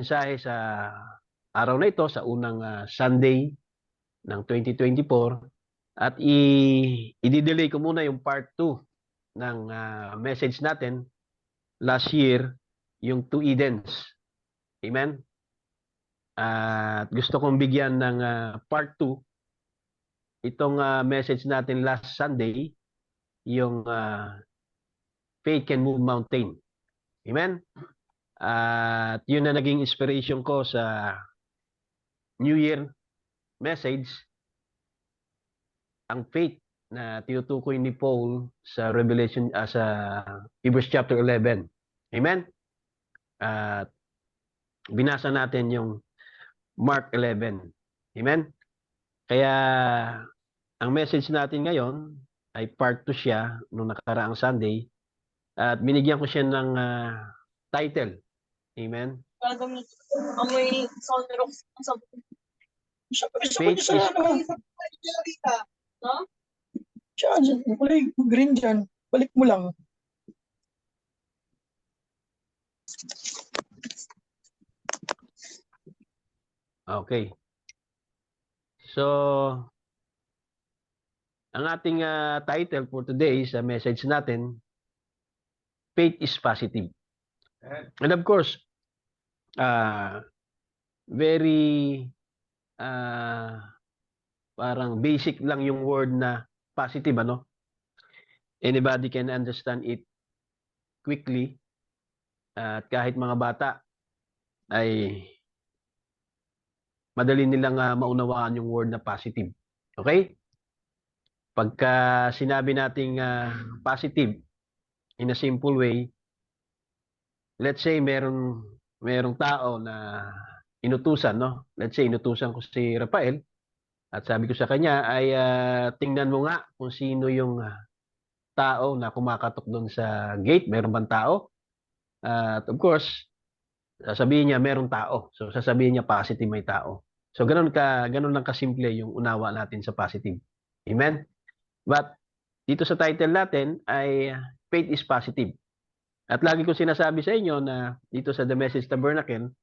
mensahe sa araw na ito, sa unang Sunday ng 2024. At i-delay ko muna yung part 2 ng message natin last year, yung two Edens. Amen? At gusto kong bigyan ng part 2 itong message natin last Sunday, yung faith can move mountain. Amen? At yun na naging inspiration ko sa New Year message, ang faith na tinutukoy ni Paul sa Revelation, sa Hebrews chapter 11. Amen? At binasa natin yung Mark 11. Amen? Kaya ang message natin ngayon ay part 2 siya nung nakaraang Sunday. At binigyan ko siya ng title. Amen? Faith is... Diyan, kulay green dyan. Balik mo lang. Okay. So, ang ating title for today sa message natin, faith is positive. And of course, very parang basic lang yung word na positive, ano? Anybody can understand it quickly. At kahit mga bata ay madali nilang maunawaan yung word na positive. Okay? Pagka sinabi nating positive in a simple way, let's say merong tao na inutusan, no? Let's say inutusan ko si Rafael at sabi ko sa kanya ay tingnan mo nga kung sino yung tao na kumakatok doon sa gate. Meron bang tao? At of course, sasabihin niya merong tao. So sasabihin niya positive, may tao. So ganun lang kasimple yung unawa natin sa positive. Amen? But dito sa title natin ay faith is positive. At lagi ko sinasabi sa inyo na dito sa The Message Tabernacle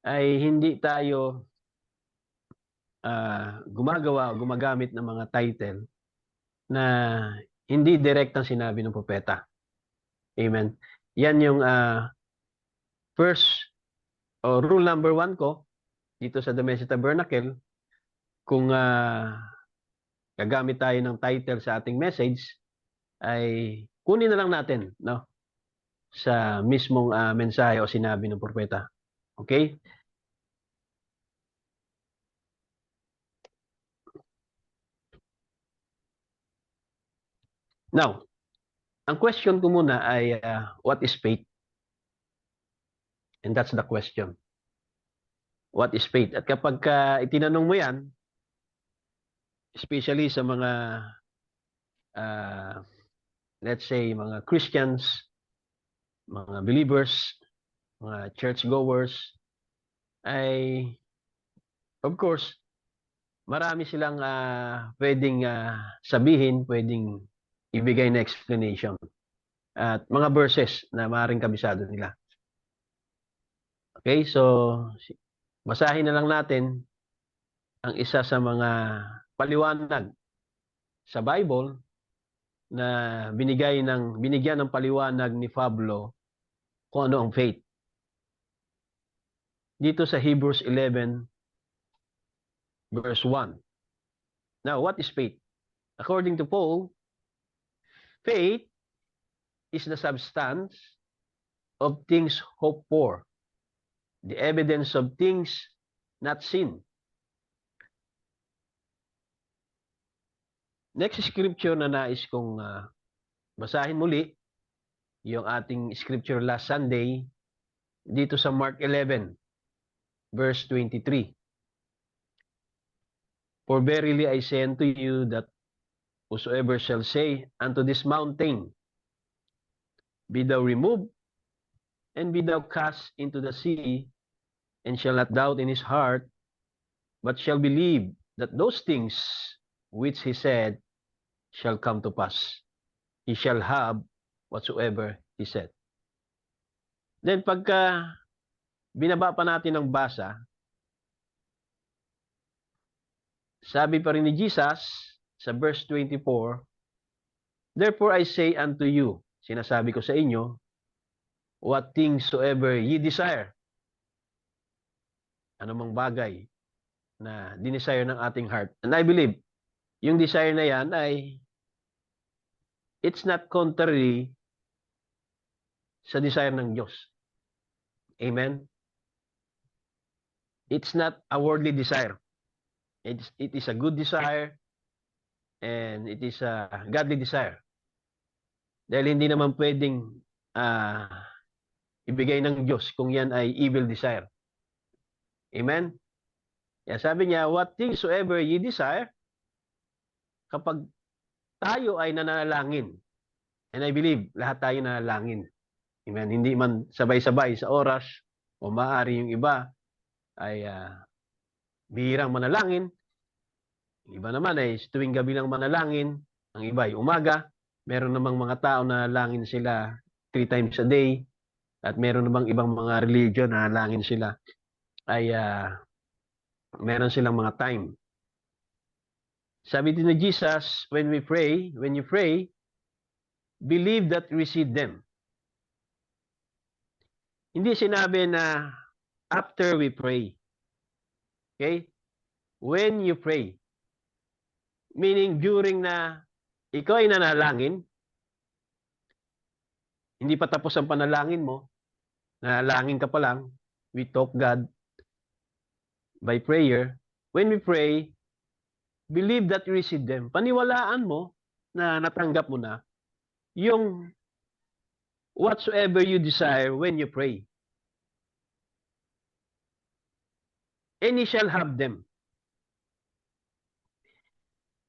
ay hindi tayo gumagamit ng mga title na hindi direktang sinabi ng propeta. Amen. Yan yung first o rule number 1 ko dito sa The Message Tabernacle. Kung gagamit tayo ng title sa ating message, ay kunin na lang natin, no, sa mismong mensahe o sinabi ng propeta. Okay? Now, ang question ko muna ay what is faith? And that's the question. What is faith? At kapag itinanong mo yan, especially sa mga let's say mga Christians, mga believers, mga churchgoers, ay of course marami silang pwedeng sabihin, pwedeng ibigay na explanation at mga verses na maaaring kabisado nila. Okay, so basahin na lang natin ang isa sa mga paliwanag sa Bible na binigyan ng paliwanag ni Pablo kung ano ang faith. Dito sa Hebrews 11 verse 1. Now, what is faith? According to Paul, faith is the substance of things hoped for, the evidence of things not seen. Next scripture na nais kong basahin muli, yung ating scripture last Sunday, dito sa Mark 11, verse 23. For verily I say unto you that whosoever shall say unto this mountain, be thou removed, and be thou cast into the sea, and shall not doubt in his heart, but shall believe that those things which he said shall come to pass, he shall have whatsoever he said. Then pagka binaba pa natin ang basa, sabi pa rin ni Jesus sa verse 24, therefore I say unto you, sinasabi ko sa inyo, what things soever ye desire, anumang bagay na dinesire ng ating heart. And I believe, yung desire na yan ay it's not contrary sa desire ng Diyos. Amen? It's not a worldly desire. It is a good desire and it is a godly desire. Dahil hindi naman pwedeng ibigay ng Diyos kung yan ay evil desire. Amen? Kaya sabi niya, what things soever ye desire, kapag tayo ay nanalangin, and I believe, lahat tayo nanalangin. Amen? Hindi man sabay-sabay sa oras, o maaari yung iba ay bihirang manalangin, yung iba naman ay tuwing gabi lang manalangin, ang iba ay umaga, meron namang mga tao na nanalangin sila 3 times a day, at meron namang ibang mga religion na nanalangin sila ay meron silang mga time. Sabi din ni Jesus, when you pray, believe that you receive them. Hindi sinabi na after we pray. Okay? When you pray. Meaning during na ikaw ay nanalangin, hindi pa tapos ang panalangin mo, nanalangin ka pa lang, we talk God by prayer. When we pray, believe that you receive them. Paniwalaan mo na natanggap mo na yung whatsoever you desire when you pray. And you shall have them.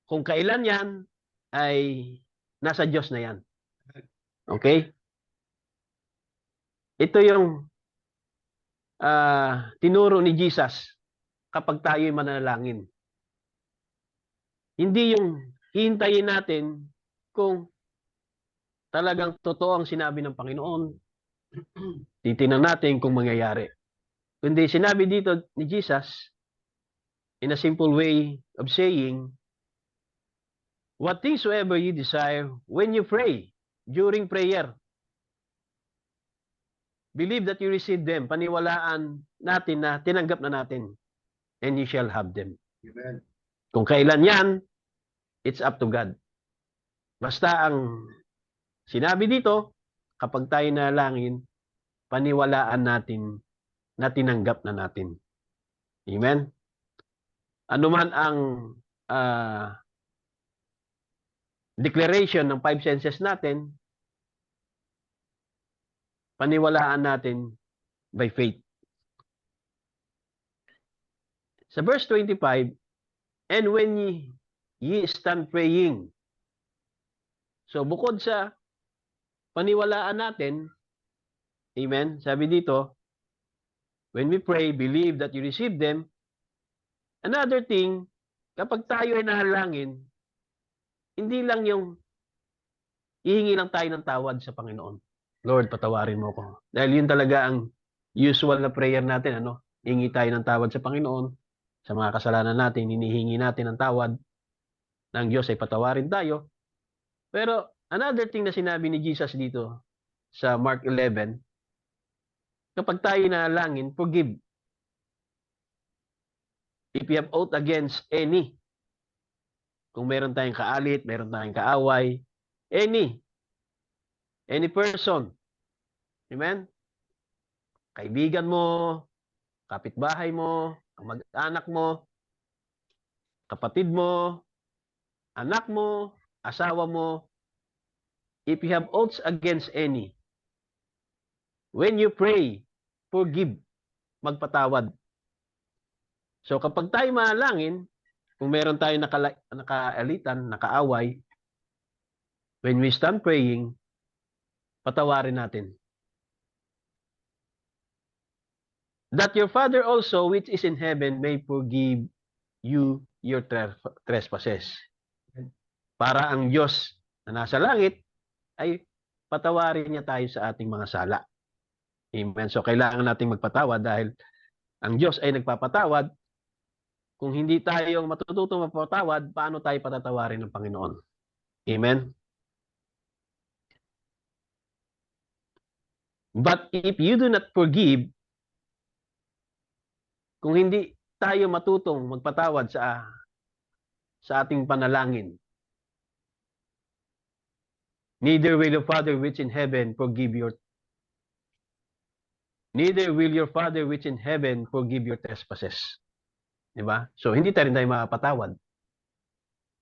Kung kailan yan, ay nasa Diyos na yan. Okay? Ito yung tinuro ni Jesus kapag tayo'y manalangin. Hindi yung hihintayin natin kung talagang totoo ang sinabi ng Panginoon. Titingnan natin kung mangyayari. Kundi sinabi dito ni Jesus, in a simple way of saying, what things soever you desire when you pray, during prayer, believe that you receive them. Paniwalaan natin na tinanggap na natin. And you shall have them. Amen. Kung kailan yan, it's up to God. Basta ang sinabi dito, kapag tayo nalangin, paniwalaan natin na tinanggap na natin. Amen? Ano man ang declaration ng 5 senses natin, paniwalaan natin by faith. Sa verse 25, and when ye stand praying. So bukod sa paniwalaan natin, amen, sabi dito, when we pray, believe that you receive them. Another thing, kapag tayo ay nahalangin, hindi lang yung hihingi lang tayo ng tawad sa Panginoon. Lord, patawarin mo ko. Dahil yun talaga ang usual na prayer natin, ano? Hingi tayo ng tawad sa Panginoon. Sa mga kasalanan natin, hinihingi natin ng tawad ng Diyos ay patawarin tayo. Pero another thing na sinabi ni Jesus dito sa Mark 11, kapag tayo nanalangin, forgive. If you have ought against any, kung meron tayong kaalit, meron tayong kaaway, any person, amen? Kaibigan mo, kapitbahay mo, mag-anak mo, kapatid mo, anak mo, asawa mo, if you have oughts against any, when you pray, forgive, magpatawad. So kapag tayo manalangin, kung meron tayong nakaalitan, nakaaway, when we stand praying, patawarin natin. That your Father also, which is in heaven, may forgive you your trespasses. Para ang Diyos na nasa langit ay patawarin niya tayo sa ating mga sala. Amen. So, kailangan nating magpatawad dahil ang Diyos ay nagpapatawad. Kung hindi tayo matututong magpatawad, paano tayo patatawarin ng Panginoon? Amen. But if you do not forgive, kung hindi tayo matutong magpatawad sa ating panalangin, neither will your Father which in heaven forgive your trespasses. Diba? So, hindi rin tayo mapatawad.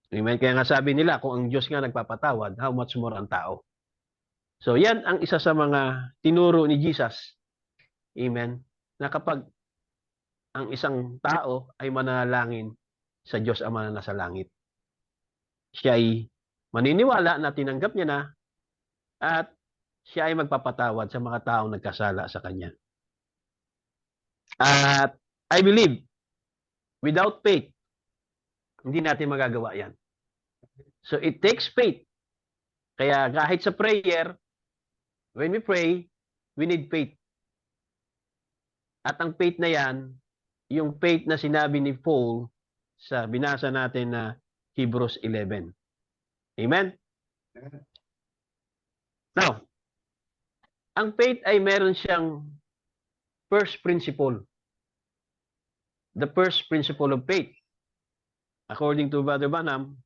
Amen? Kaya nga sabi nila, kung ang Diyos nga nagpapatawad, how much more ang tao? So, yan ang isa sa mga tinuro ni Jesus. Amen? Na kapag ang isang tao ay manalangin sa Diyos Ama na nasa langit, siya ay maniniwala na tinanggap niya na at siya ay magpapatawad sa mga taong nagkasala sa Kanya. At I believe, without faith, hindi natin magagawa yan. So it takes faith. Kaya kahit sa prayer, when we pray, we need faith. At ang faith na yan, yung faith na sinabi ni Paul sa binasa natin na Hebrews 11. Amen? Now, ang faith ay meron siyang first principle. The first principle of faith. According to Brother Branham,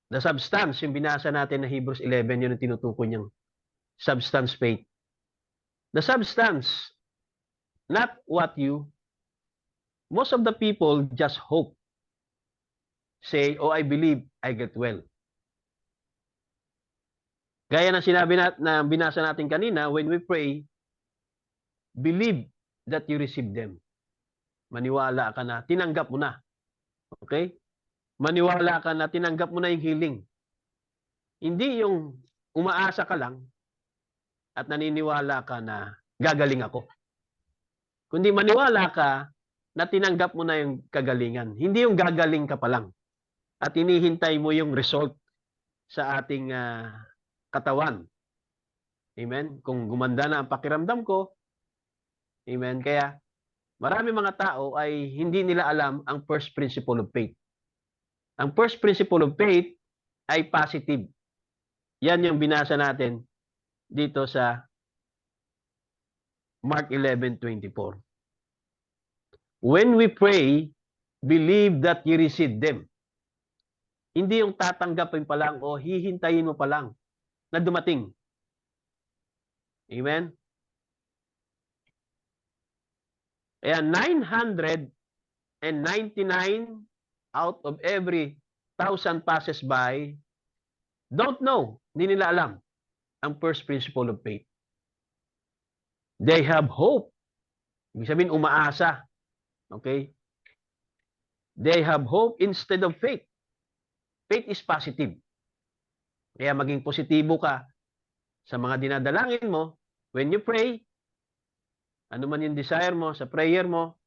the substance, yung binasa natin na Hebrews 11, yun ang tinutukoy niyang substance faith. The substance, not what you, most of the people just hope. Say, oh, I believe, I get well. Gaya ng sinabi na binasa natin kanina, when we pray, believe that you receive them. Maniwala ka na, tinanggap mo na. Okay? Maniwala ka na, tinanggap mo na yung healing. Hindi yung umaasa ka lang at naniniwala ka na gagaling ako. Kundi maniwala ka na tinanggap mo na yung kagalingan. Hindi yung gagaling ka pa lang. At hinihintay mo yung result sa ating katawan. Amen? Kung gumanda na ang pakiramdam ko, amen? Kaya marami mga tao ay hindi nila alam ang first principle of faith. Ang first principle of faith ay positive. Yan yung binasa natin dito sa Mark 11:24. When we pray, believe that you receive them. Hindi yung tatanggapin pa lang o hihintayin mo pa lang na dumating. Amen? Kaya 999 out of every 1,000 passes by don't know, hindi nila alam ang first principle of faith. They have hope. Ibig sabihin, umaasa. Okay? They have hope instead of faith. Faith is positive. Kaya maging positibo ka sa mga dinadalangin mo. When you pray, ano man yung desire mo sa prayer mo,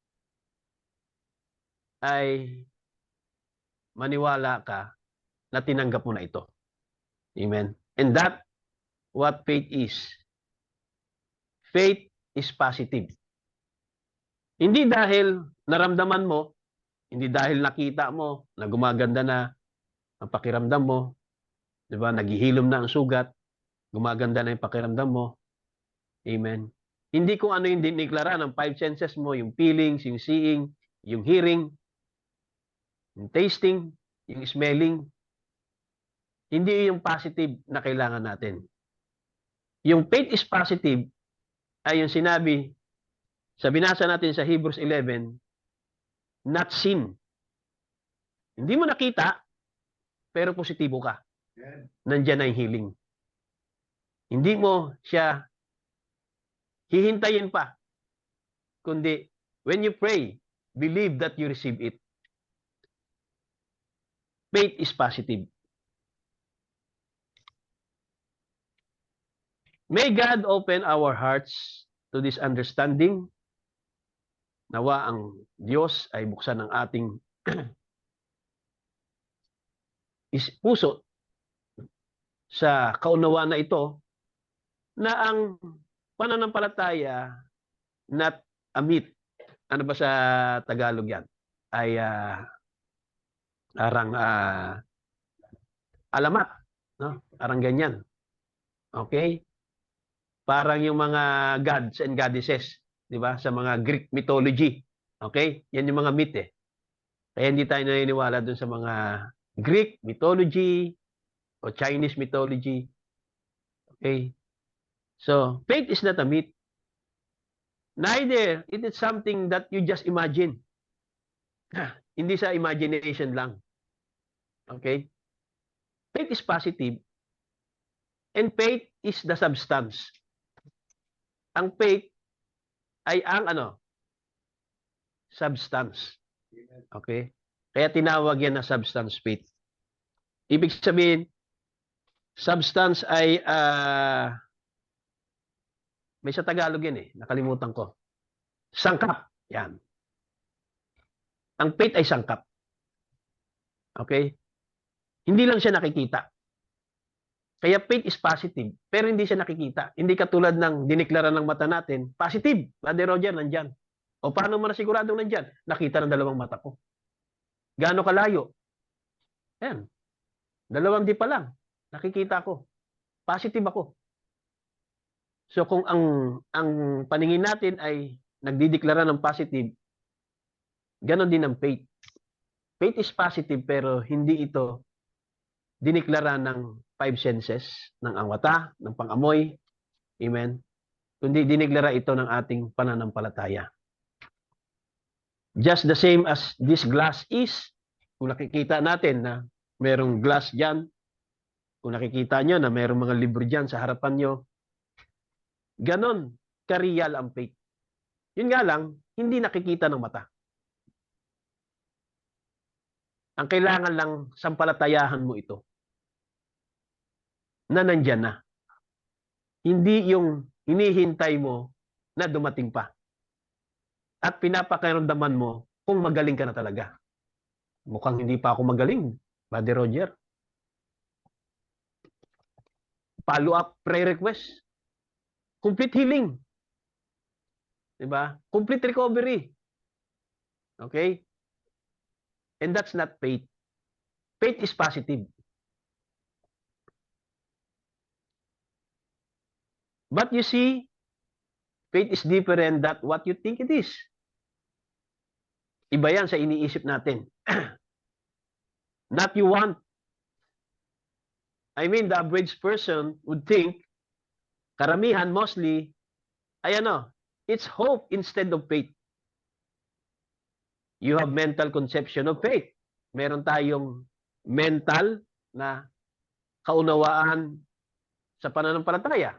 ay maniwala ka na tinanggap mo na ito. Amen. And that what faith is. Faith is positive. Hindi dahil naramdaman mo, hindi dahil nakita mo na gumaganda na ang pakiramdam mo, 'di ba? Naghihilom na ang sugat, gumaganda na yung pakiramdam mo. Amen. Hindi kung ano yung diniklara ng 5 senses mo, yung feelings, yung seeing, yung hearing, yung tasting, yung smelling. Hindi yung positive na kailangan natin. Yung faith is positive ay yung sinabi sa binasa natin sa Hebrews 11, not seen. Hindi mo nakita, pero positibo ka. Nandiyan na yung healing. Hindi mo siya hihintayin pa. Kundi, when you pray, believe that you receive it. Faith is positive. May God open our hearts to this understanding. Nawa ang Diyos ay buksan ng ating puso sa kaunawaan na ito na ang pananampalataya not a myth. Ano ba sa Tagalog yan? Ay parang alamat, no? Parang ganyan. Okay? Parang yung mga gods and goddesses, 'di ba? Sa mga Greek mythology. Okay? Yan yung mga myth eh. Kaya hindi tayo naniniwala dun sa mga Greek mythology o Chinese mythology. Okay? So, faith is not a myth. Neither it is something that you just imagine. Hindi sa imagination lang. Okay? Faith is positive and faith is the substance. Ang faith ay ang substance. Okay? Kaya tinawag yan na substance faith. Ibig sabihin, substance ay may sa Tagalog yan eh. Nakalimutan ko. Sangkap. Yan. Ang faith ay sangkap. Okay? Hindi lang siya nakikita. Kaya faith is positive, pero hindi siya nakikita. Hindi katulad ng diniklara ng mata natin, positive. Brother Roger, nandyan. O paano mo nasiguradong nandyan? Nakita ng dalawang mata ko. Gaano kalayo? Ayan. 2D pa lang. Nakikita ko. Positive ako. So kung ang paningin natin ay nagdideklara ng positive, ganon din ang faith. Faith is positive pero hindi ito diniklara ng 5 senses, ng mata, ng pangamoy. Amen. Kundi diniklara ito ng ating pananampalataya. Just the same as this glass is, kung nakikita natin na merong glass dyan, kung nakikita nyo na merong mga libro dyan sa harapan nyo, ganon ka-real ang faith. Yun nga lang, hindi nakikita ng mata. Ang kailangan lang sampalatayahan mo ito na nandyan na. Hindi yung hinihintay mo na dumating pa. At pinapakiramdaman mo kung magaling ka na talaga. Mukhang hindi pa ako magaling, Brother Roger. Follow-up prayer request. Complete healing. Diba? Complete recovery. Okay? And that's not faith. Faith is positive. But you see, faith is different than what you think it is. Iba yan sa iniisip natin. Not you want. I mean, the average person would think, karamihan mostly, ay it's hope instead of faith. You have mental conception of faith. Meron tayong mental na kaunawaan sa pananampalataya.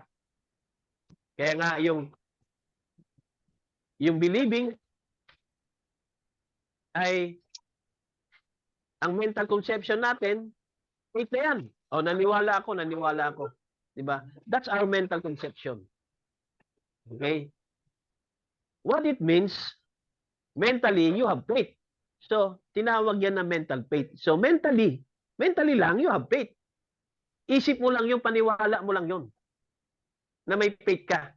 Kaya nga yung believing ay ang mental conception natin, faith na yan. O, naniwala ako. Diba? That's our mental conception. Okay? What it means, mentally, you have faith. So, tinawag yan na mental faith. So, mentally lang, you have faith. Isip mo lang yung paniwala mo lang yun. Na may faith ka.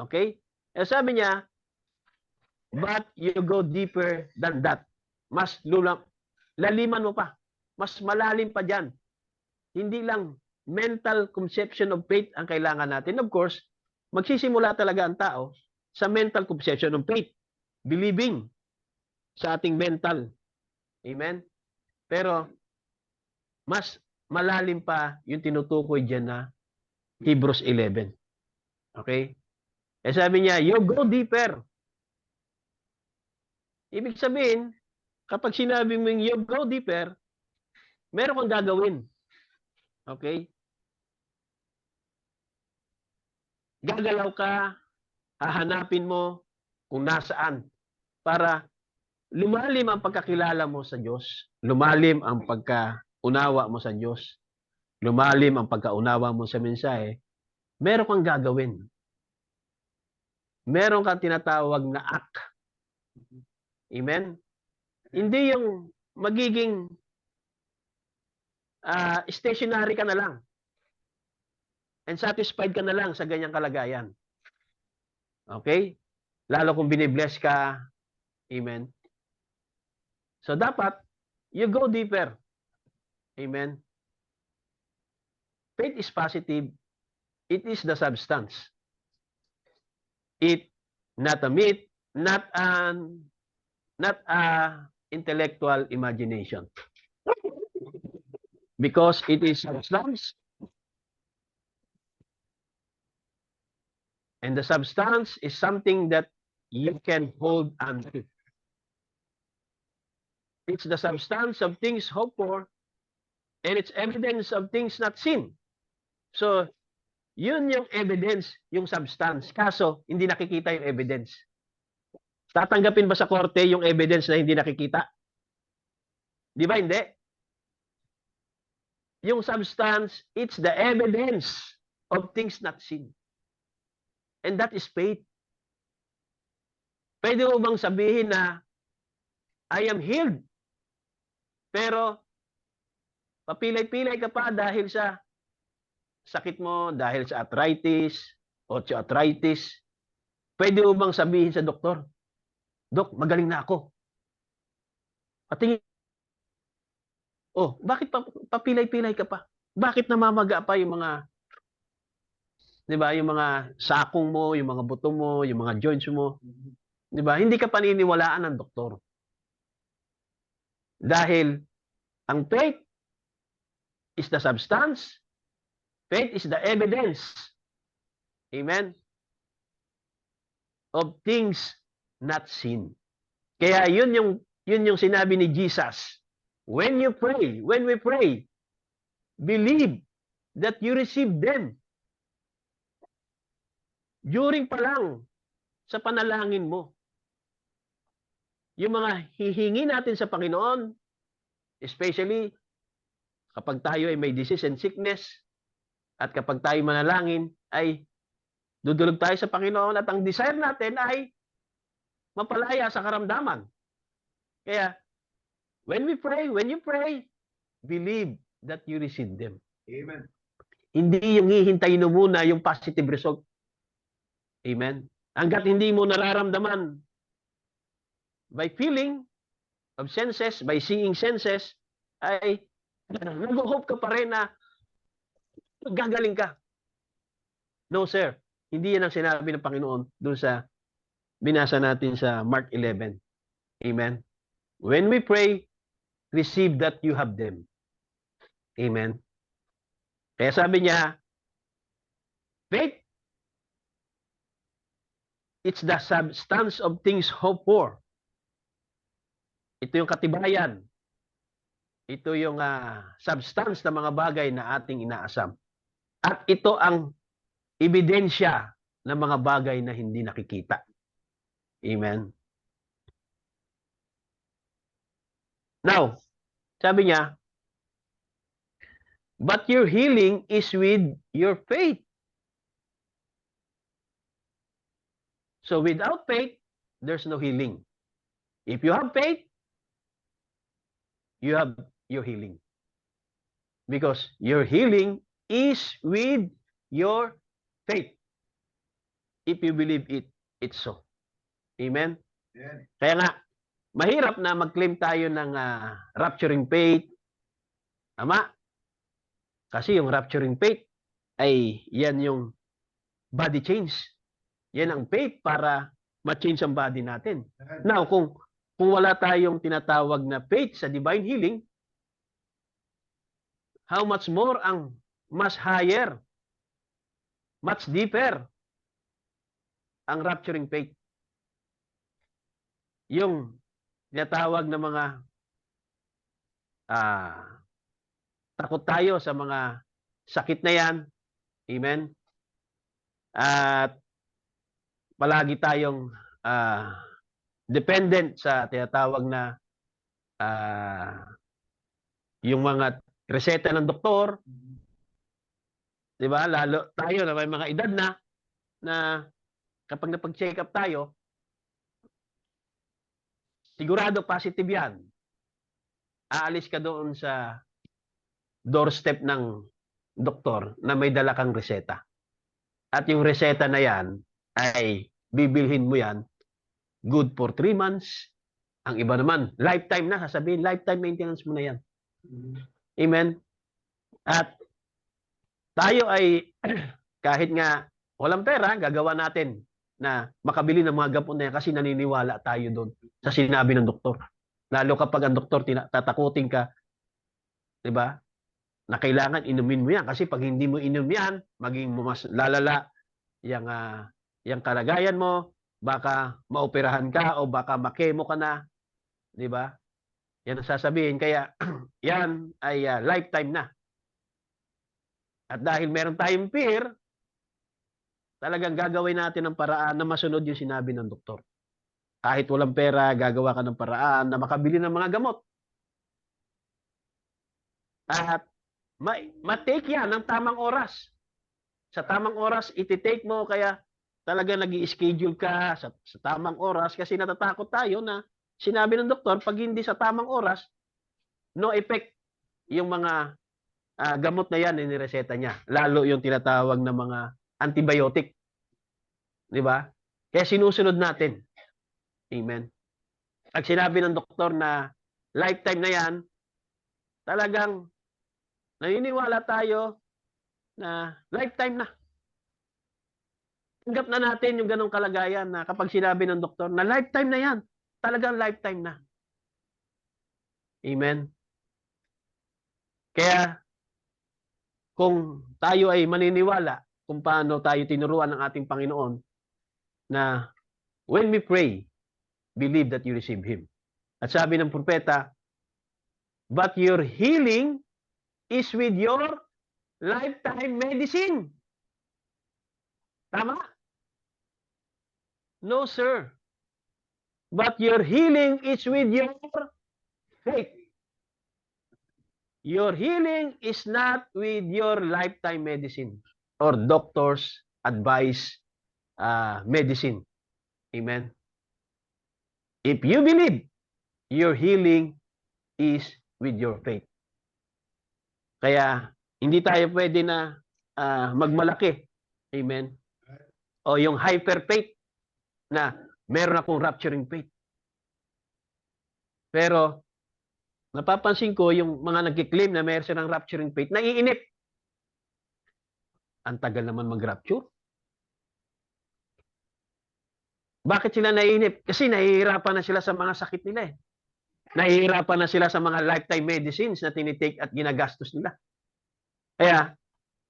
Okay? E sabi niya, but you go deeper than that. Mas laliman mo pa. Mas malalim pa dyan. Hindi lang mental conception of faith ang kailangan natin. Of course, magsisimula talaga ang tao sa mental conception of faith. Believing sa ating mental. Amen? Pero, mas malalim pa yung tinutukoy dyan na Hebrews 11. Okay? Eh sabi niya, you go deeper. Ibig sabihin, kapag sinabi mo yung you go deeper, meron kang gagawin. Okay? Gagalaw ka, hahanapin mo kung nasaan para lumalim ang pagkakilala mo sa Diyos, lumalim ang pagkaunawa mo sa Diyos, lumalim ang pagkaunawa mo sa mensahe, meron kang gagawin. Meron kang tinatawag na act. Amen? Hindi yung magiging stationary ka na lang. and satisfied ka na lang sa ganyang kalagayan. Okay? Lalo kung binibless ka. Amen. So dapat, you go deeper. Amen. Faith is positive. It is the substance. It not a myth, not a intellectual imagination. Because it is substance. And the substance is something that you can hold onto. It's the substance of things hoped for, and it's evidence of things not seen. So, yun yung evidence, yung substance. Kaso, hindi nakikita yung evidence. Tatanggapin ba sa korte yung evidence na hindi nakikita? Di ba hindi? Yung substance, it's the evidence of things not seen. And that is faith. Pwede mo bang sabihin na, I am healed. Pero, papilay-pilay ka pa dahil sa sakit mo, dahil sa arthritis, osteoarthritis. Pwede mo bang sabihin sa doktor, Dok, magaling na ako. Patingin. Oh, bakit papilay-pilay ka pa? Bakit namamaga pa yung mga, di ba, yung mga sakong mo, yung mga buto mo, yung mga joints mo? Di ba? Hindi ka paniniwalaan ng doktor. Dahil ang faith is the substance. Faith is the evidence. Amen? Of things not seen. Kaya yun yung sinabi ni Jesus. When we pray, believe that you receive them. During pa lang sa panalangin mo. Yung mga hihingi natin sa Panginoon, especially kapag tayo ay may disease and sickness, at kapag tayo manalangin, ay dudulog tayo sa Panginoon at ang desire natin ay mapalaya sa karamdaman. Kaya, when you pray, believe that you receive them. Amen. Hindi yung hihintayin mo muna yung positive result. Amen. Hanggat hindi mo nararamdaman by feeling of senses, by seeing senses, ay nag-hope ka pa rin na gagaling ka. No, sir. Hindi yan ang sinabi ng Panginoon doon sa binasa natin sa Mark 11. Amen. When we pray, receive that you have them. Amen. Kaya sabi niya, faith, it's the substance of things hoped for. Ito yung katibayan. Ito yung substance ng mga bagay na ating inaasam. At ito ang ebidensya ng mga bagay na hindi nakikita. Amen. Now, sabi niya, but your healing is with your faith. So without faith, there's no healing. If you have faith, you have your healing. Because your healing is with your faith. If you believe it, it's so. Amen? Amen. Kaya nga, mahirap na mag-claim tayo ng rapturing faith. Tama? Kasi yung rapturing faith ay yan yung body change. Yan ang faith para ma-change ang body natin. Now, kung wala tayong tinatawag na faith sa divine healing, how much more ang mas higher, much deeper ang rapturing faith. Yung tinatawag na mga takot tayo sa mga sakit na yan. Amen? At palagi tayong dependent sa tinatawag na yung mga reseta ng doktor. Diba? Lalo tayo na may mga edad na kapag napag-check up tayo, sigurado positive yan. Aalis ka doon sa doorstep ng doktor na may dala kang reseta. At yung reseta na yan ay bibilhin mo yan good for 3 months. Ang iba naman, lifetime na. Sasabihin, lifetime maintenance mo na yan. Amen? At tayo ay kahit nga walang pera, gagawa natin na makabili ng mga gamot na yan kasi naniniwala tayo doon sa sinabi ng doktor. Lalo kapag ang doktor tatakutin ka, di ba? Na kailangan inumin mo yan kasi pag hindi mo inom yan, maging mas lalala yung kalagayan mo, baka maoperahan ka o baka makemo ka na, di ba? Yan ang sasabihin. Kaya yan ay lifetime na. At dahil meron tayong fear, talagang gagawin natin ng paraan na masunod yung sinabi ng doktor. Kahit walang pera, gagawa ka ng paraan na makabili ng mga gamot. At matake yan ng tamang oras. Sa tamang oras, iti-take mo, kaya talaga nag-i-schedule ka sa tamang oras kasi natatakot tayo na sinabi ng doktor, pag hindi sa tamang oras, no effect yung mga gamot na yan inireseta niya. Lalo yung tinatawag na mga antibiotic. Di ba? Kaya sinusunod natin. Amen. Pag sinabi ng doktor na lifetime na yan, talagang naniniwala tayo na lifetime na. Tanggap na natin yung ganong kalagayan na kapag sinabi ng doktor na lifetime na yan, talagang lifetime na. Amen. Kaya kung tayo ay maniniwala kung paano tayo tinuruan ng ating Panginoon na when we pray, believe that you receive Him. At sabi ng propeta, but your healing is with your lifetime medicine. Tama? No, sir. But your healing is with your faith. Your healing is not with your lifetime medicine or doctor's advice medicine. Amen. If you believe, your healing is with your faith. Kaya hindi tayo pwede na magmalaki. Amen. O yung hyper faith na meron akong rapturing faith. Pero napapansin ko yung mga nagki-claim na meron silang rapturing faith, naiinip. Ang tagal naman mag-rapture. Bakit sila naiinip? Kasi nahihirapan na sila sa mga sakit nila eh. Nahihirapan na sila sa mga lifetime medicines na tinitake at ginagastos nila. Kaya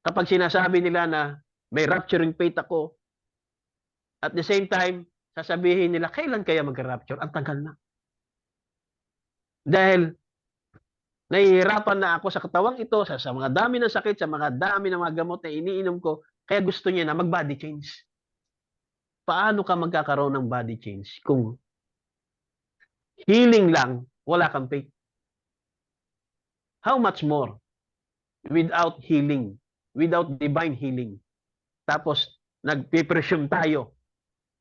kapag sinasabi nila na may rapturing faith ako, at the same time, sasabihin nila, kailan kaya mag-rapture? Ang tagal na. Dahil nahihirapan na ako sa katawang ito, sa mga dami ng sakit, sa mga dami ng mga gamot na iniinom ko, kaya gusto niya na mag-body change. Paano ka magkakaroon ng body change kung healing lang, wala kang faith? How much more without healing, without divine healing? Tapos, nagpipresume tayo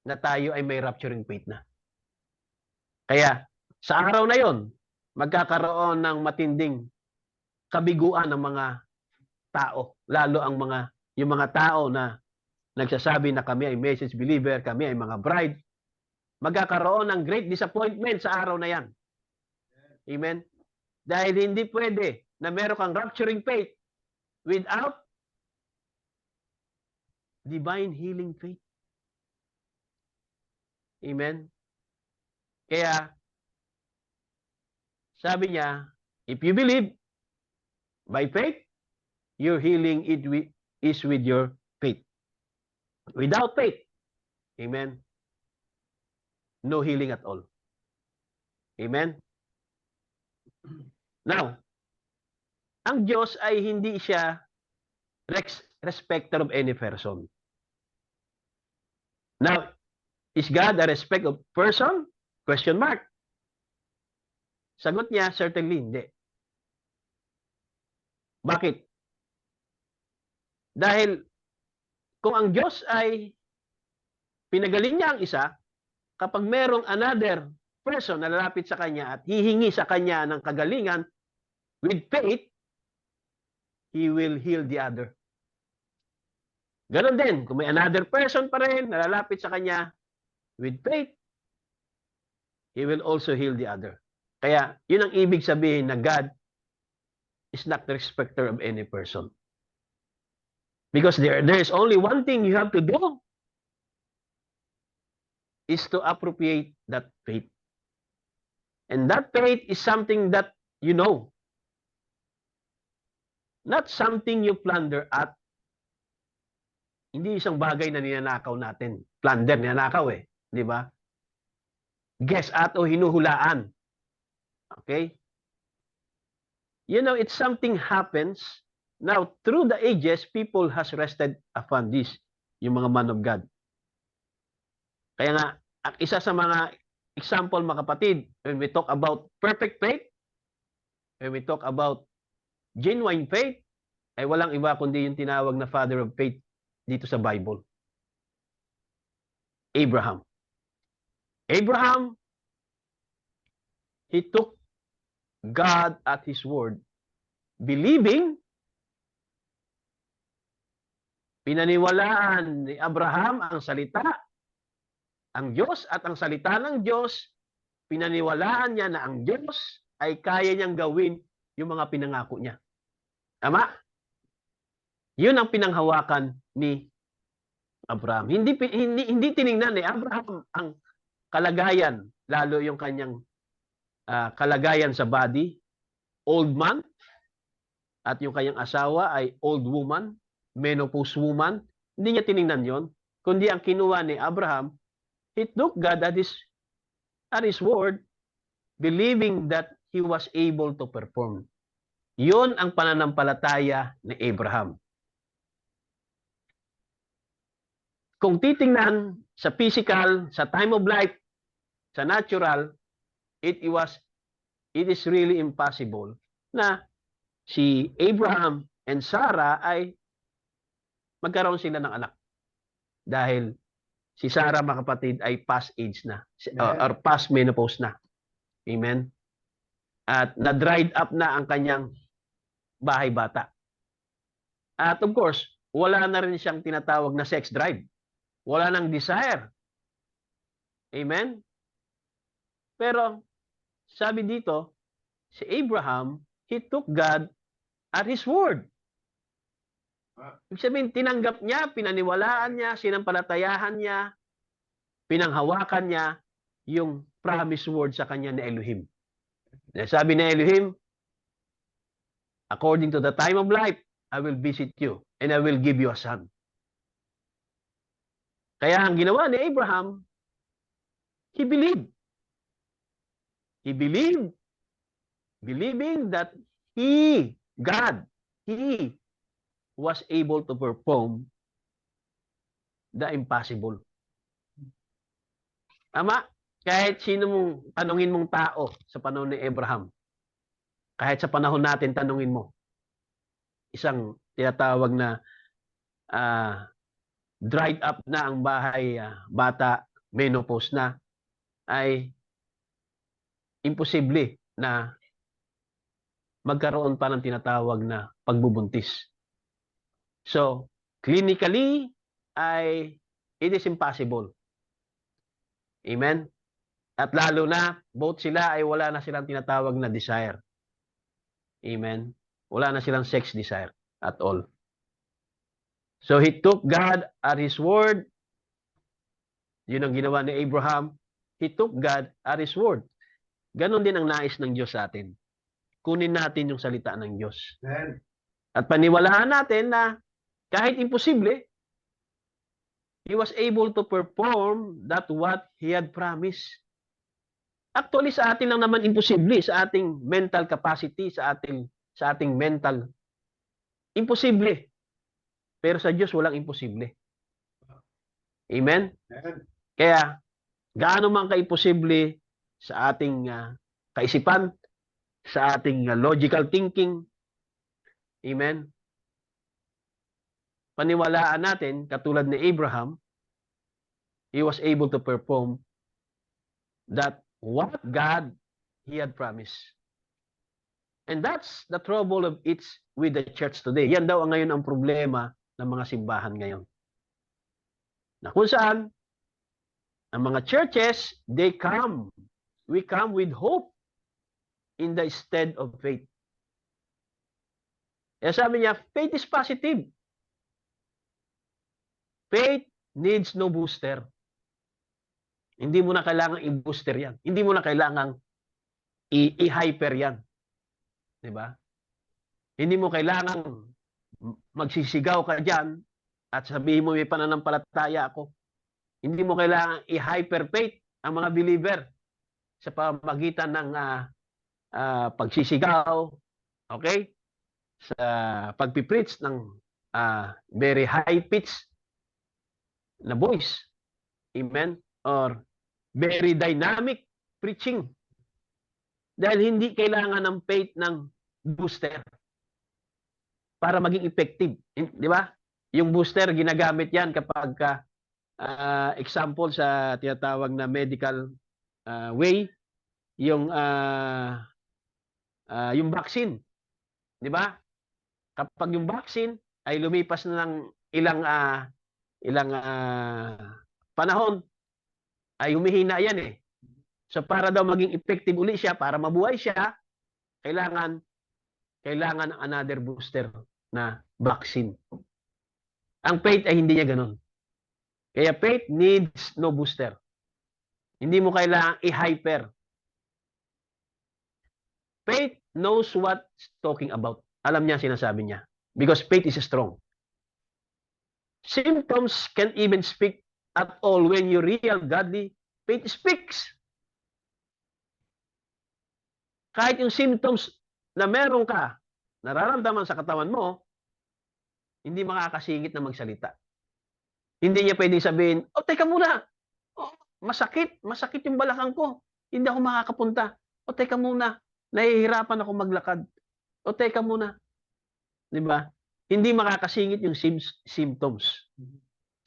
na tayo ay may rapturing faith na. Kaya, sa araw na yon, magkakaroon ng matinding kabiguan ng mga tao, lalo ang yung mga tao na nagsasabi na kami ay message believer, kami ay mga bride, magkakaroon ng great disappointment sa araw na yan. Amen? Dahil hindi pwede na meron kang rapturing faith without divine healing faith. Amen? Kaya, sabi niya, if you believe by faith, your healing is with your faith. Without faith, amen, no healing at all. Amen? Now, ang Diyos ay hindi siya respecter of any person. Now, is God a respect of person? Question mark. Sagot niya, certainly hindi. Bakit? Dahil kung ang Diyos ay pinagaling niya ang isa, kapag merong another person na lalapit sa Kanya at hihingi sa Kanya ng kagalingan with faith, He will heal the other. Ganon din, kung may another person pa rin nalalapit sa kanya with faith, He will also heal the other. Kaya, yun ang ibig sabihin na God is not the respecter of any person. Because there is only one thing you have to do, is to appropriate that faith. And that faith is something that you know. Not something you plunder at. Hindi isang bagay na ninanakaw natin. Plunder, ninanakaw eh. Di ba? Guess at o hinuhulaan. Okay? You know, it's something happens. Now, through the ages, people has rested upon this. Yung mga man of God. Kaya nga, isa sa mga example, mga kapatid, when we talk about perfect faith, when we talk about genuine faith, ay walang iba kundi yung tinawag na father of faith dito sa Bible. Abraham. Abraham, he took God at His word, believing, pinaniwalaan ni Abraham ang salita, ang Diyos at ang salita ng Diyos, pinaniwalaan niya na ang Diyos ay kaya niyang gawin yung mga pinangako niya. Tama? Yun ang pinanghawakan ni Abraham. Hindi tiningnan ni Abraham ang kalagayan, lalo yung kanyang kalagayan sa body, old man, at yung kanyang asawa ay old woman, menopause woman. Hindi niya tiningnan yon, kundi ang kinuha ni Abraham, he took God at His word, believing that he was able to perform. Yon ang pananampalataya ni Abraham. Kung titingnan sa physical, sa time of life, sa natural, it is really impossible na si Abraham and Sarah ay magkaroon sila ng anak. Dahil si Sarah, mga kapatid, ay past age na, or past menopause na. Amen? At na-dried up na ang kanyang bahay bata. At of course, wala na rin siyang tinatawag na sex drive. Wala nang desire. Amen? Pero, sabi dito, si Abraham, he took God at His word. Ibig sabihin, tinanggap niya, pinaniwalaan niya, sinampalatayahan niya, pinanghawakan niya yung promise word sa kanya ni Elohim. Sabi ni Elohim, according to the time of life, I will visit you and I will give you a son. Kaya ang ginawa ni Abraham, he believed. He believed, believing that God, He was able to perform the impossible. Tama? Kahit sino mong tanungin mong tao sa panahon ni Abraham, kahit sa panahon natin tanungin mo, isang tinatawag na dried up na ang bahay bata, menopause na, ay imposible na magkaroon pa ng tinatawag na pagbubuntis. So, clinically, it is impossible. Amen? At lalo na, both sila ay wala na silang tinatawag na desire. Amen? Wala na silang sex desire at all. So, he took God at His word. Yun ang ginawa ni Abraham. He took God at His word. Ganon din ang nais ng Diyos sa atin. Kunin natin yung salita ng Diyos. Amen. At paniwalaan natin na kahit imposible, He was able to perform that what He had promised. Actually, sa atin lang naman imposible, sa ating mental capacity, sa ating mental, imposible. Pero sa Diyos, walang imposible. Amen? Amen. Kaya, gaano man ka-imposible sa ating kaisipan, sa ating logical thinking, amen? Paniwalaan natin, katulad ni Abraham, he was able to perform that what God, He had promised. And that's the trouble of it with the church today. Yan daw ang ngayon ang problema ng mga simbahan ngayon. Na kung saan, ang mga churches, we come with hope in the stead of faith. Kaya sabi niya, faith is positive. Faith needs no booster. Hindi mo na kailangang i-booster yan. Hindi mo na kailangang i-hyper yan. Diba? Hindi mo kailangang magsisigaw ka dyan at sabihin mo may pananampalataya ako. Hindi mo kailangang i-hyper faith ang mga believer sa pamagitan ng pagsisigaw, okay? Sa pagpipreach ng very high pitch na voice. Amen? Or very dynamic preaching. Dahil hindi kailangan ng faith ng booster para maging effective. Di ba? Yung booster, ginagamit yan kapag example sa tinatawag na medical way, yung vaccine. Di ba? Kapag yung vaccine ay lumipas na ng ilang panahon, ay humihina yan eh. So para daw maging effective uli siya, para mabuhay siya, kailangan another booster na vaccine. Ang faith ay hindi niya ganun. Kaya faith needs no booster. Hindi mo kailangan i-hyper. Faith knows what it's talking about. Alam niya sinasabi niya. Because faith is strong. Symptoms can even speak at all when your real godly faith speaks. Kahit yung symptoms na meron ka, nararamdaman sa katawan mo, hindi makakasingit na magsalita. Hindi niya pwedeng sabihin, teka muna, masakit yung balakang ko, hindi ako makakapunta. Teka muna, nahihirapan ako maglakad. Teka muna. Di ba? Hindi makakasingit yung symptoms.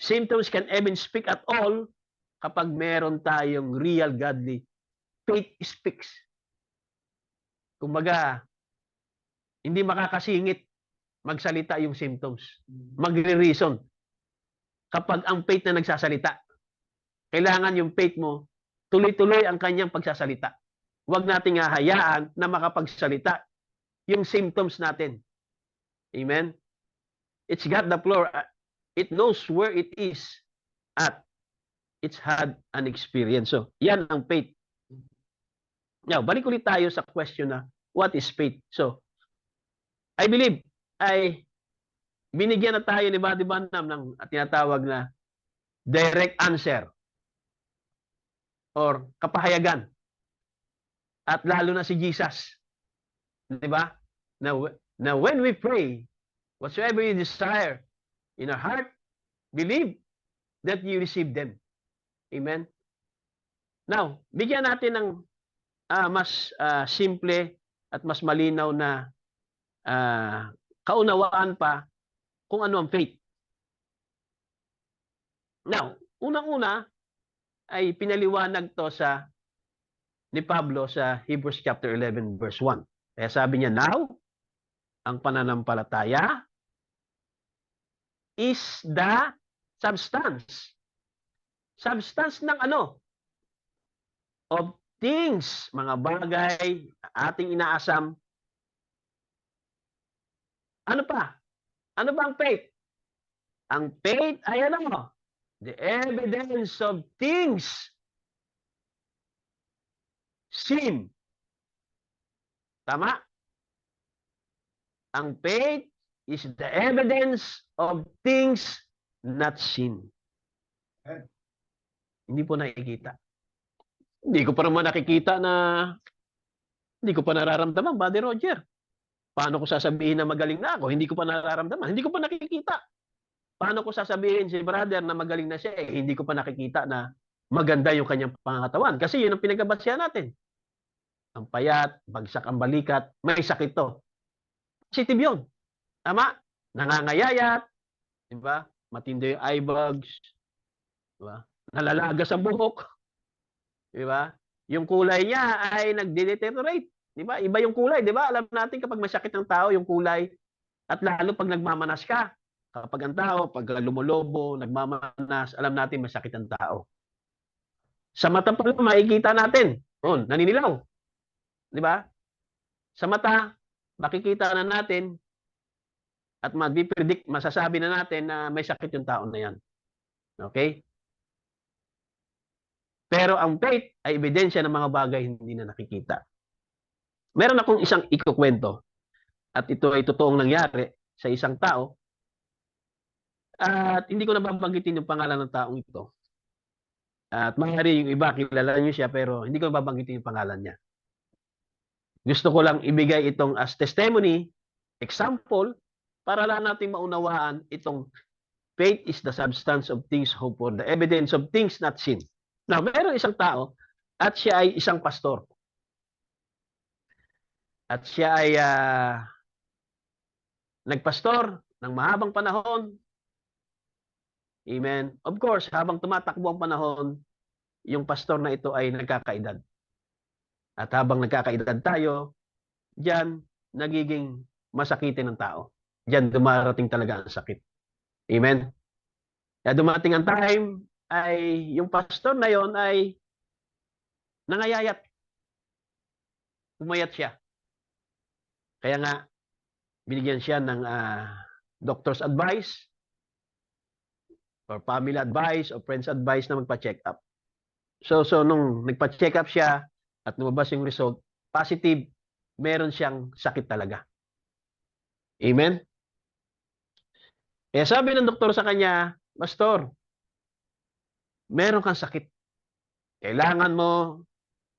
Symptoms can even speak at all kapag meron tayong real godly faith speaks. Kumbaga, hindi makakasingit magsalita yung symptoms. Magre-reason. Kapag ang faith na nagsasalita, kailangan yung faith mo, tuloy-tuloy ang kanyang pagsasalita. Huwag nating hahayaan na makapagsalita yung symptoms natin. Amen? It's got the floor. It knows where it is at. It's had an experience. So, yan ang faith. Now, balik ulit tayo sa question na, what is faith? So, I believe, binigyan na tayo ni Buddy Banham ng tinatawag na direct answer or kapahayagan. At lalo na si Jesus. Diba? Now, when we pray, whatsoever you desire in our heart, believe that you receive them. Amen? Now, bigyan natin ng mas simple at mas malinaw na kaunawaan pa kung ano ang faith. Now, unang-una ay pinaliwanag to ni Pablo sa Hebrews chapter 11 verse 1. Kaya sabi niya, now, ang pananampalataya is the substance. Substance ng ano? Of things, mga bagay, ating inaasam. Ano pa? Ano ba ang faith? Ang faith ay ano? The evidence of things seen. Tama? Ang faith is the evidence of things not seen. Hindi po nakikita. Hindi ko pa naman nakikita hindi ko pa nararamdaman, Buddy Roger. Paano ko sasabihin na magaling na ako? Hindi ko pa nararamdaman. Hindi ko pa nakikita. Paano ko sasabihin si brother na magaling na siya? Hindi ko pa nakikita na maganda yung kanyang pangangatawan. Kasi yun ang pinagbabasehan natin. Ang payat, bagsak ang balikat, may sakit to. Positive yun. Tama? Nangangayayat. Diba? Matindi yung eye bags. Diba? Nalalaga sa buhok. Diba? Yung kulay niya ay nagde-deteriorate. Di ba? Iba yung kulay, di ba? Alam natin kapag masakit ng tao, yung kulay, at lalo pag nagmamanas ka. Kapag ang tao, pag lumolobo, nagmamanas, alam natin masakit ang tao. Sa mata pa lang, makikita natin. Oh, naninilaw. Di ba? Sa mata, makikita na natin at mag-predict, masasabi na natin na may sakit yung tao na yan. Okay? Pero ang faith ay ebidensya ng mga bagay hindi na nakikita. Meron akong isang ikukwento at ito ay totoong nangyari sa isang tao at hindi ko na babanggitin yung pangalan ng taong ito. At maaari yung iba, kilala niyo siya pero hindi ko babanggitin yung pangalan niya. Gusto ko lang ibigay itong as testimony, example, para lang natin maunawaan itong faith is the substance of things hoped for, the evidence of things not seen. Now, meron isang tao at siya ay isang pastor. At siya ay nagpastor ng mahabang panahon. Amen. Of course, habang tumatakbo ang panahon, yung pastor na ito ay nagkakaedad. At habang nagkakaedad tayo, diyan nagiging masakitin ng tao. Diyan dumarating talaga ang sakit. Amen. Kaya dumating ang time ay yung pastor na yon ay nangayayat. Pumayat siya. Kaya nga, binigyan siya ng doctor's advice or family advice or friends advice na magpa-check up. So nung nagpa-check up siya at lumabas yung result, positive, meron siyang sakit talaga. Amen? Kaya sabi ng doktor sa kanya, Pastor, meron kang sakit. Kailangan mo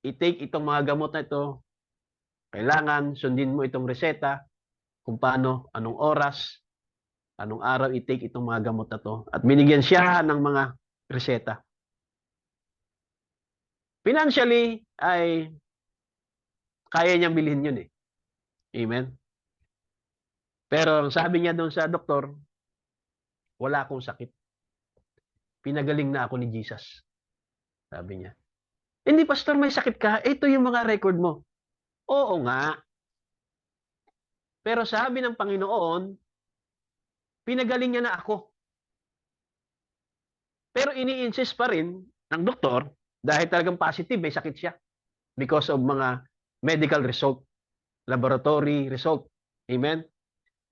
i-take itong mga gamot na ito. Kailangan sundin mo itong reseta kung paano, anong oras, anong araw i-take itong mga gamot na to. At binigyan siya ng mga reseta. Financially, ay kaya niyang bilhin yun eh. Amen? Pero sabi niya doon sa doktor, wala akong sakit. Pinagaling na ako ni Jesus. Sabi niya. Hindi, Pastor, may sakit ka? Ito yung mga record mo. Oo nga. Pero sabi ng Panginoon, pinagaling niya na ako. Pero ini-insist pa rin ng doktor, dahil talagang positive, may sakit siya. Because of mga medical result, laboratory result. Amen?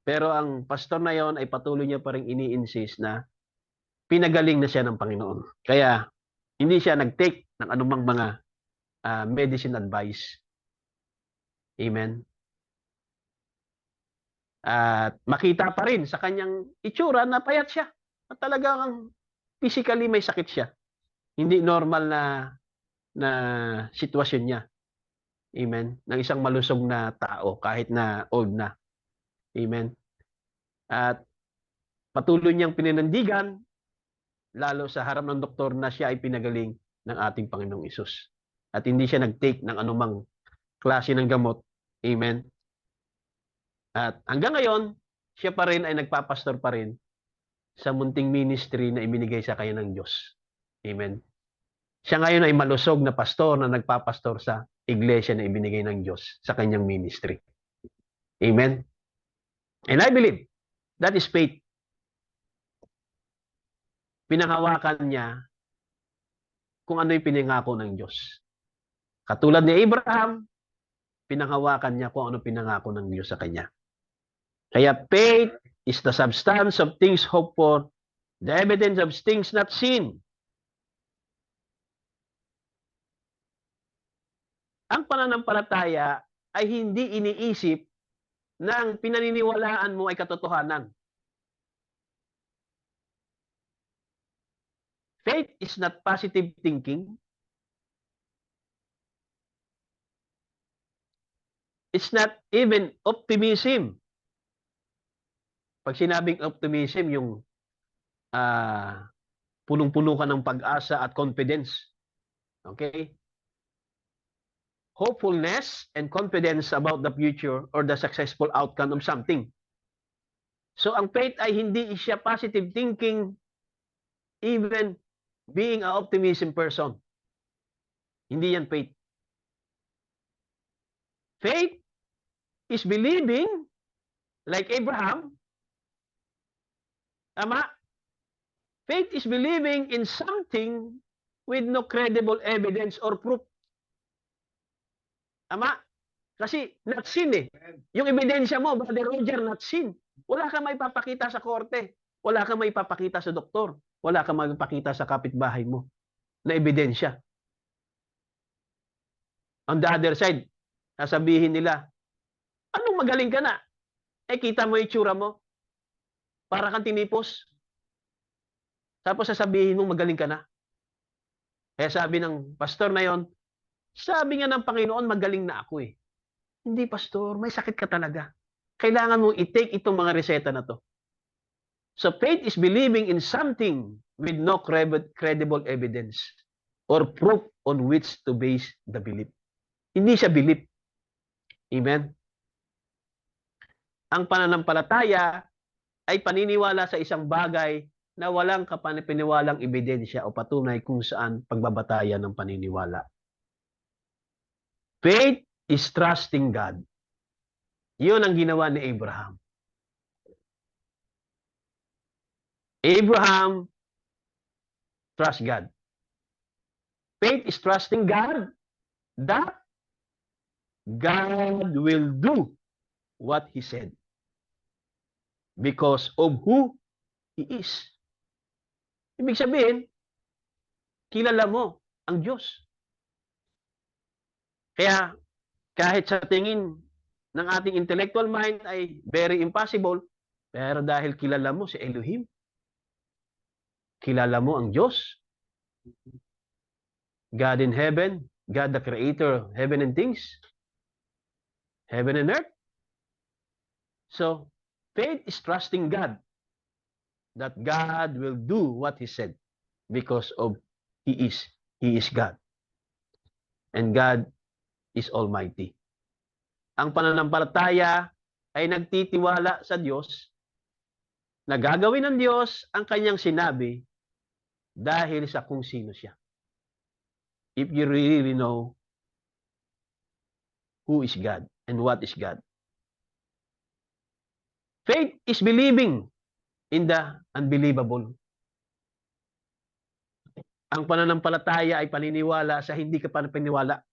Pero ang pastor na yon ay patuloy niya pa rin ini-insist na pinagaling na siya ng Panginoon. Kaya, hindi siya nag-take ng anumang mga medicine advice. Amen? At makita pa rin sa kanyang itsura na payat siya. At talagang physically may sakit siya. Hindi normal na sitwasyon niya. Amen? Ng isang malusog na tao kahit na old na. Amen? At patuloy niyang pininandigan lalo sa harap ng doktor na siya ay pinagaling ng ating Panginoong Hesus. At hindi siya nag-take ng anumang klase ng gamot. Amen? At hanggang ngayon, siya pa rin ay nagpapastor pa rin sa munting ministry na ibinigay sa kanya ng Diyos. Amen? Siya ngayon ay malusog na pastor na nagpapastor sa iglesia na ibinigay ng Diyos sa kanyang ministry. Amen? And I believe that is faith. Pinanghawakan niya kung ano yung pinangako ng Diyos. Katulad ni Abraham, pinanghawakan niya kung ano pinangako ng Diyos sa kanya. Kaya faith is the substance of things hoped for, the evidence of things not seen. Ang pananampalataya ay hindi iniisip na ang pinaniniwalaan mo ay katotohanan. Faith is not positive thinking. It's not even optimism. Pag sinabing optimism, yung punong-puno ka ng pag-asa at confidence. Okay? Hopefulness and confidence about the future or the successful outcome of something. So ang faith ay hindi siya positive thinking, even being an optimism person. Hindi yan faith. Faith is believing like Abraham. Tama? Faith is believing in something with no credible evidence or proof. Tama? Kasi not seen eh. Yung ebidensya mo, Brother Roger, not seen. Wala kang may papakita sa korte. Wala kang may papakita sa doktor. Wala kang may papakita sa kapitbahay mo na ebidensya. On the other side, sasabihin nila, anong magaling ka na? Eh, kita mo yung tsura mo. Para kang tinipos. Tapos sasabihin mo, magaling ka na. Kaya sabi ng pastor na yon, sabi nga ng Panginoon, magaling na ako eh. Hindi, pastor, may sakit ka talaga. Kailangan mong i-take itong mga reseta na to. So faith is believing in something with no credible evidence or proof on which to base the belief. Hindi siya belief. Amen? Ang pananampalataya ay paniniwala sa isang bagay na walang kapanipiniwalang ebidensya o patunay kung saan pagbabatayan ng paniniwala. Faith is trusting God. Yun ang ginawa ni Abraham. Abraham trust God. Faith is trusting God that God will do what He said because of who He is. Ibig sabihin, kilala mo ang Diyos. Kaya kahit sa tingin ng ating intellectual mind ay very impossible, pero dahil kilala mo si Elohim, kilala mo ang Diyos, God in heaven, God the creator of heaven and things, heaven and earth. So, faith is trusting God that God will do what He said because of He is God. And God is Almighty. Ang pananampalataya ay nagtitiwala sa Diyos na gagawin ng Diyos ang kanyang sinabi dahil sa kung sino siya. If you really know who is God and what is God. Faith is believing in the unbelievable. Ang pananampalataya ay paniniwala sa hindi ka paniniwala.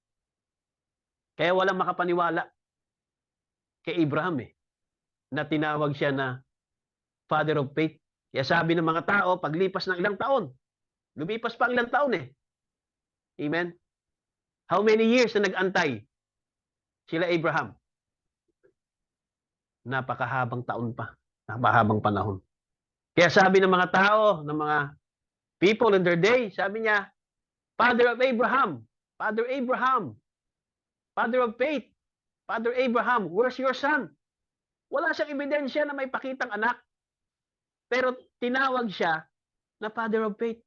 Kaya walang makapaniwala kay Abraham na tinawag siya na father of faith. Kaya sabi ng mga tao, paglipas ng ilang taon, lumipas pa ang ilang taon Amen? How many years na nag-antay sila Abraham? Napakahabang taon pa. Napakahabang panahon. Kaya sabi ng mga tao, ng mga people in their day, sabi niya, Father of Abraham, Father Abraham, Father of faith, Father Abraham, where's your son? Wala siyang ebidensya na may pakitang anak. Pero tinawag siya na Father of faith.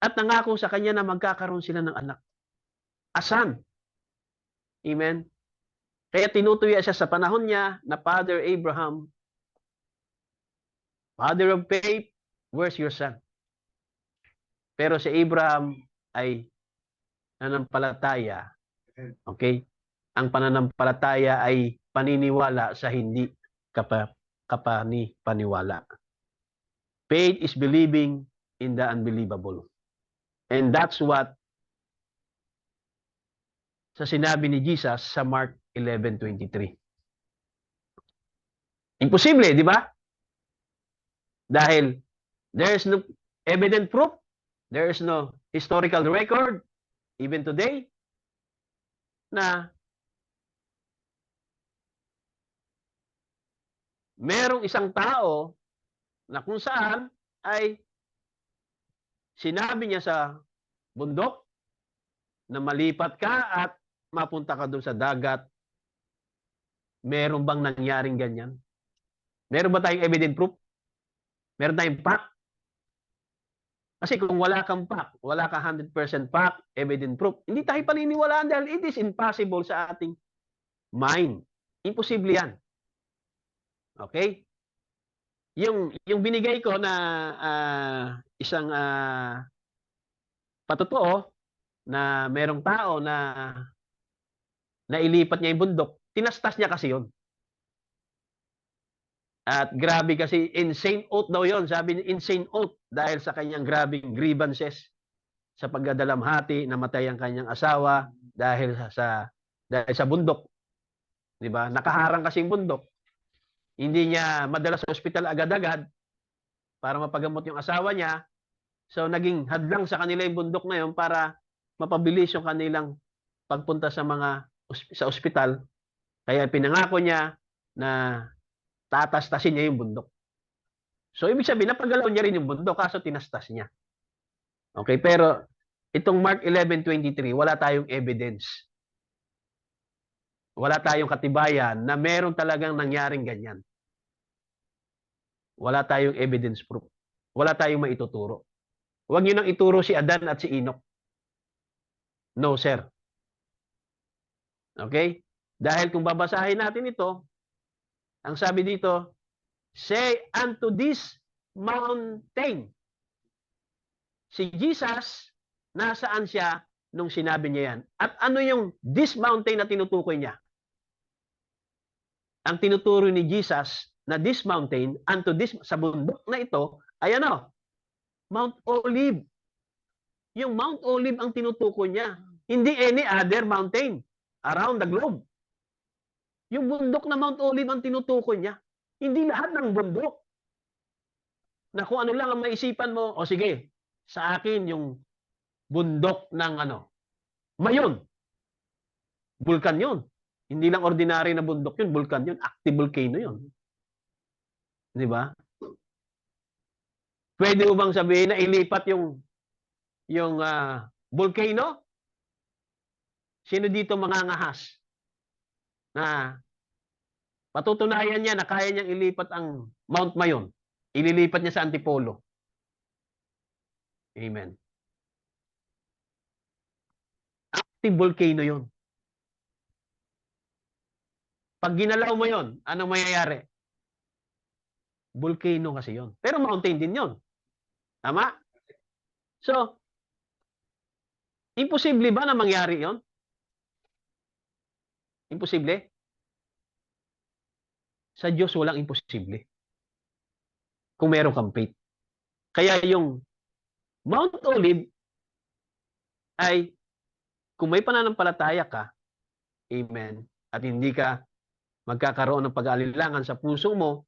At nangako sa kanya na magkakaroon sila ng anak. A son. Amen? Kaya tinutuya siya sa panahon niya na Father Abraham, Father of faith, where's your son? Pero si Abraham ay nananampalataya. Okay? Ang pananampalataya ay paniniwala sa hindi kapani-paniwala. Faith is believing in the unbelievable. And that's what sa sinabi ni Jesus sa Mark 11:23. Imposible, di ba? Dahil there is no evident proof, there is no historical record, even today, na merong isang tao na kung saan ay sinabi niya sa bundok na malipat ka at mapunta ka doon sa dagat. Meron bang nangyaring ganyan? Meron ba tayong evident proof? Meron tayong fact? Kasi kung wala kang fact, wala kang 100% fact, evident proof, hindi tayo paniniwalaan dahil it is impossible sa ating mind. Imposible yan. Okay? Yung binigay ko na isang patotoo na merong tao na na ilipat niya yung bundok, tinastas niya kasi yun. At grabe kasi, insane oath daw yun. Sabi niya, insane oath dahil sa kanyang grabing grievances sa pagdadalamhati, namatay ang kanyang asawa dahil sa bundok. 'Di ba? Nakaharang kasi yung bundok. Hindi niya madala sa ospital agad-agad para mapagamot yung asawa niya. So naging hadlang sa kanila yung bundok na yun para mapabilis yung kanilang pagpunta sa ospital. Kaya pinangako niya na tatastasin niya yung bundok. So ibig sabihin napagalaw niya rin yung bundok kaso tinastas niya. Okay, pero itong Mark 11:23, wala tayong evidence. Wala tayong katibayan na meron talagang nangyaring ganyan. Wala tayong evidence proof. Wala tayong maituturo. Huwag niyo nang ituro si Adan at si Enoch. No, sir. Okay? Dahil kung babasahin natin ito, ang sabi dito, say unto this mountain. Si Jesus, nasaan siya nung sinabi niya yan? At ano yung this mountain na tinutukoy niya? Ang tinuturo ni Jesus na this mountain, unto this, sa bundok na ito, ay ano? Mount Olive. Yung Mount Olive ang tinutukoy niya. Hindi any other mountain around the globe. Yung bundok na Mount Olive ang tinutukoy niya. Hindi lahat ng bundok. Na kung ano lang ang maisipan mo, o sige, sa akin yung bundok ng Mayon. Bulkan yun. Hindi lang ordinary na bundok yun, bulkan yun. Active volcano yun. Di ba? Pwede mo bang sabihin na ilipat yung volcano? Sino dito mangangahas na patutunayan niya na kaya niyang ilipat ang Mount Mayon? Ililipat niya sa Antipolo. Amen. Active volcano yun. Pag ginalaw mo yun, anong mayayari? Volcano kasi yun. Pero mountain din yun. Tama? So, imposible ba na mangyari yun? Imposible? Sa Diyos walang imposible. Kung meron kang faith. Kaya yung Mount Olive ay kung may pananampalataya ka, amen, at hindi ka magkakaroon ng pag-aalilangan sa puso mo,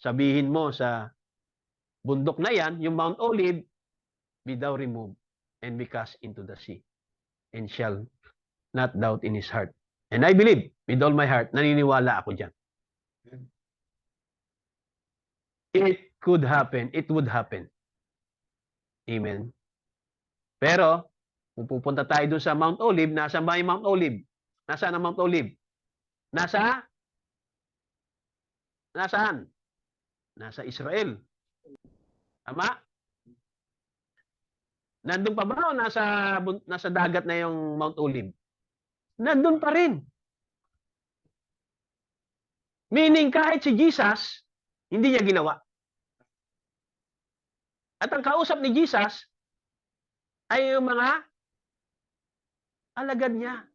sabihin mo sa bundok na yan, yung Mount Olive, be thou removed and be cast into the sea and shall not doubt in his heart. And I believe with all my heart, naniniwala ako dyan. It could happen. It would happen. Amen. Pero, kung pupunta tayo dun sa Mount Olive, nasaan ba yung Mount Olive? Nasaan ang Mount Olive? Nasaan? Nasa Israel. Tama? Nandun pa ba o nasa dagat na yung Mount Olive? Nandun pa rin. Meaning kahit si Jesus, hindi niya ginawa. At ang kausap ni Jesus ay yung mga alagad niya.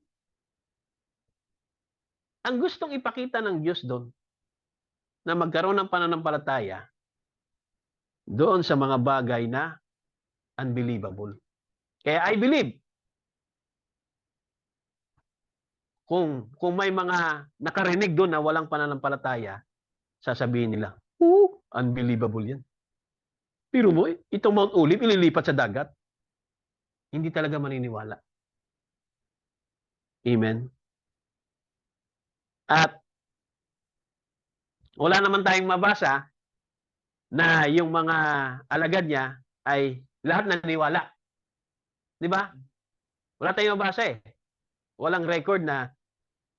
Ang gustong ipakita ng Diyos doon na magkaroon ng pananampalataya doon sa mga bagay na unbelievable. Kaya I believe kung may mga nakarinig doon na walang pananampalataya, sasabihin nila, unbelievable yan. Pero mo, itong Mount Olive, ililipat sa dagat. Hindi talaga maniniwala. Amen. At wala naman tayong mabasa na yung mga alagad niya ay lahat naniwala. Di ba? Wala tayong mabasa eh. Walang record na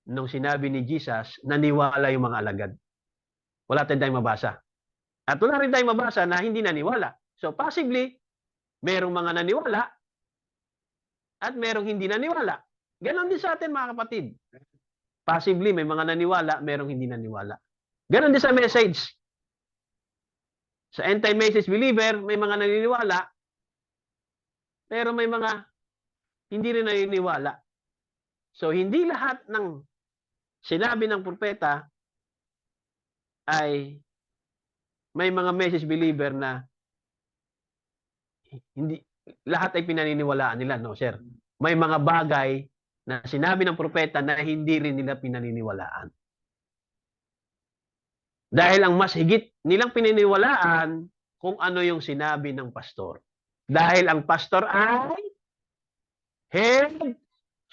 nung sinabi ni Jesus, naniwala yung mga alagad. Wala tayong mabasa. At wala rin tayong mabasa na hindi naniwala. So possibly, merong mga naniwala at merong hindi naniwala. Ganon din sa atin mga kapatid. Possibly, may mga naniwala, merong hindi naniwala. Ganon din sa message. Sa anti-message believer, may mga naniniwala, pero may mga hindi rin naniniwala. So, hindi lahat ng sinabi ng propeta ay may mga message believer na hindi lahat ay pinaniniwalaan nila, no, sir? May mga bagay na sinabi ng propeta na hindi rin nila pinaniniwalaan. Dahil ang mas higit nilang pinaniniwalaan kung ano yung sinabi ng pastor. Dahil ang pastor ay head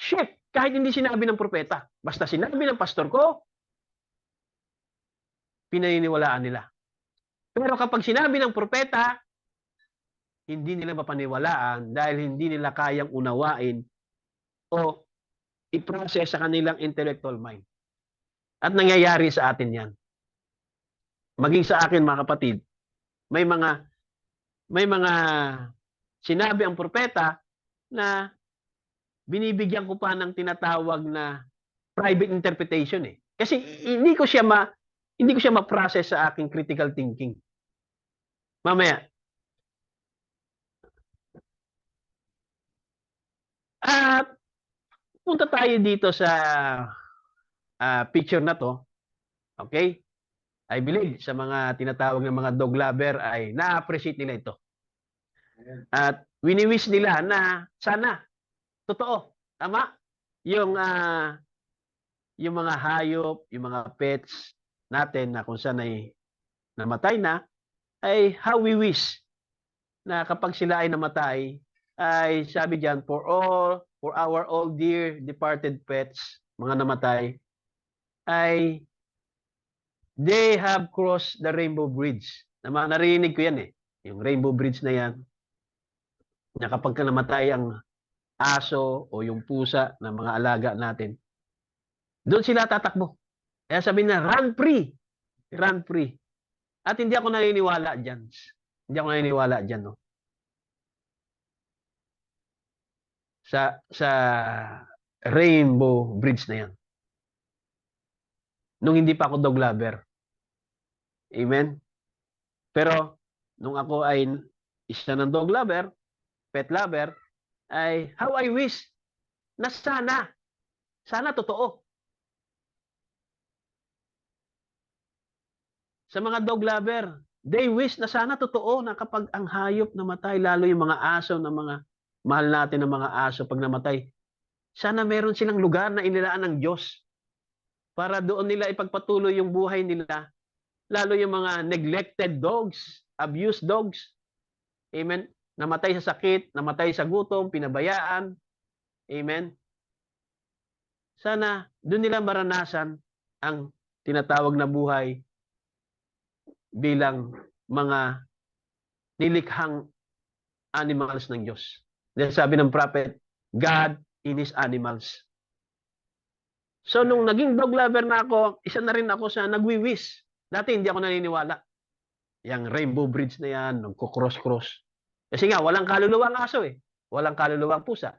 sheep. Kahit hindi sinabi ng propeta. Basta sinabi ng pastor ko, pinaniniwalaan nila. Pero kapag sinabi ng propeta, hindi nila mapaniwalaan dahil hindi nila kayang unawain o i-process sa kanilang intellectual mind. At nangyayari sa atin yan. Maging sa akin, mga kapatid, may mga sinabi ang propeta na binibigyan ko pa ng tinatawag na private interpretation eh. Kasi hindi ko siya ma-process sa aking critical thinking. Mamaya. At punta tayo dito sa picture na to. Okay? I believe sa mga tinatawag ng mga dog lover ay na-appreciate nila ito. At wini-wish nila na sana totoo, tama? Yung mga hayop, yung mga pets natin na kung saan ay namatay na, ay how we wish na kapag sila ay namatay, ay sabi diyan, for our all dear departed pets, mga namatay, ay they have crossed the rainbow bridge. Narinig ko yan eh. Yung rainbow bridge na yan, na kapag namatay ang aso o yung pusa na mga alaga natin, doon sila tatakbo. Kaya sabi na, run free. Run free. At hindi ako naniniwala dyan. Hindi ako naniniwala dyan, no? Sa rainbow bridge na yan. Nung hindi pa ako dog lover. Amen? Pero, nung ako ay isa ng dog lover, pet lover, ay how I wish na sana totoo. Sa mga dog lover, they wish na sana totoo na kapag ang hayop namatay, lalo yung mga aso na mga mahal natin ng mga aso pag namatay, sana meron silang lugar na inilaan ng Diyos para doon nila ipagpatuloy yung buhay nila. Lalo yung mga neglected dogs, abused dogs. Amen? Namatay sa sakit, namatay sa gutom, pinabayaan. Amen? Sana doon nila maranasan ang tinatawag na buhay bilang mga nilikhang animals ng Diyos. Dahil sabi ng prophet, God in His animals. So, nung naging dog lover na ako, isa na rin ako sa nagwi-wish. Dati hindi ako naniniwala. Yang rainbow bridge na yan, nagko-cross-cross. Kasi nga, walang kaluluwang aso eh. Walang kaluluwang pusa.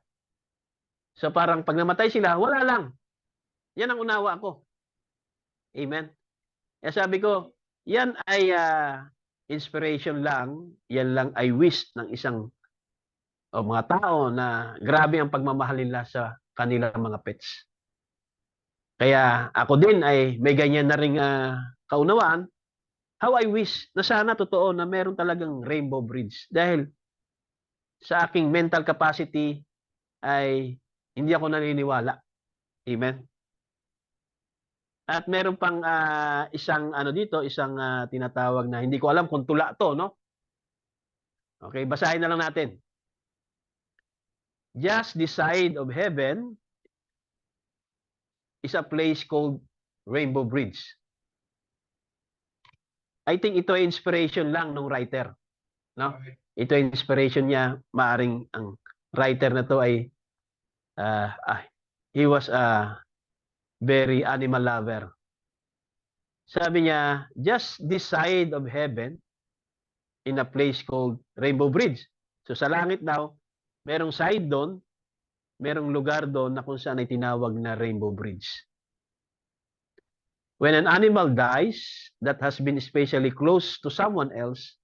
So, parang pag namatay sila, wala lang. Yan ang unawa ko. Amen? Kaya sabi ko, yan ay inspiration lang. Yan lang ay wish ng isang mga tao na grabe ang pagmamahal nila sa kanilang mga pets. Kaya ako din ay may ganyan na ring kaunawaan. How I wish na sana totoo na meron talagang rainbow bridge. Dahil sa aking mental capacity ay hindi ako naniniwala. Amen? At meron pang isang isang tinatawag na hindi ko alam kung tula to, no? Okay, basahin na lang natin. Just this side of heaven is a place called Rainbow Bridge. I think ito ay inspiration lang ng writer, no? Ito ay inspiration niya, maaring ang writer na to ay he was a very animal lover. Sabi niya, just this side of heaven in a place called Rainbow Bridge. So sa langit daw, merong side doon, merong lugar doon na kung saan ay tinawag na Rainbow Bridge. When an animal dies that has been especially close to someone else,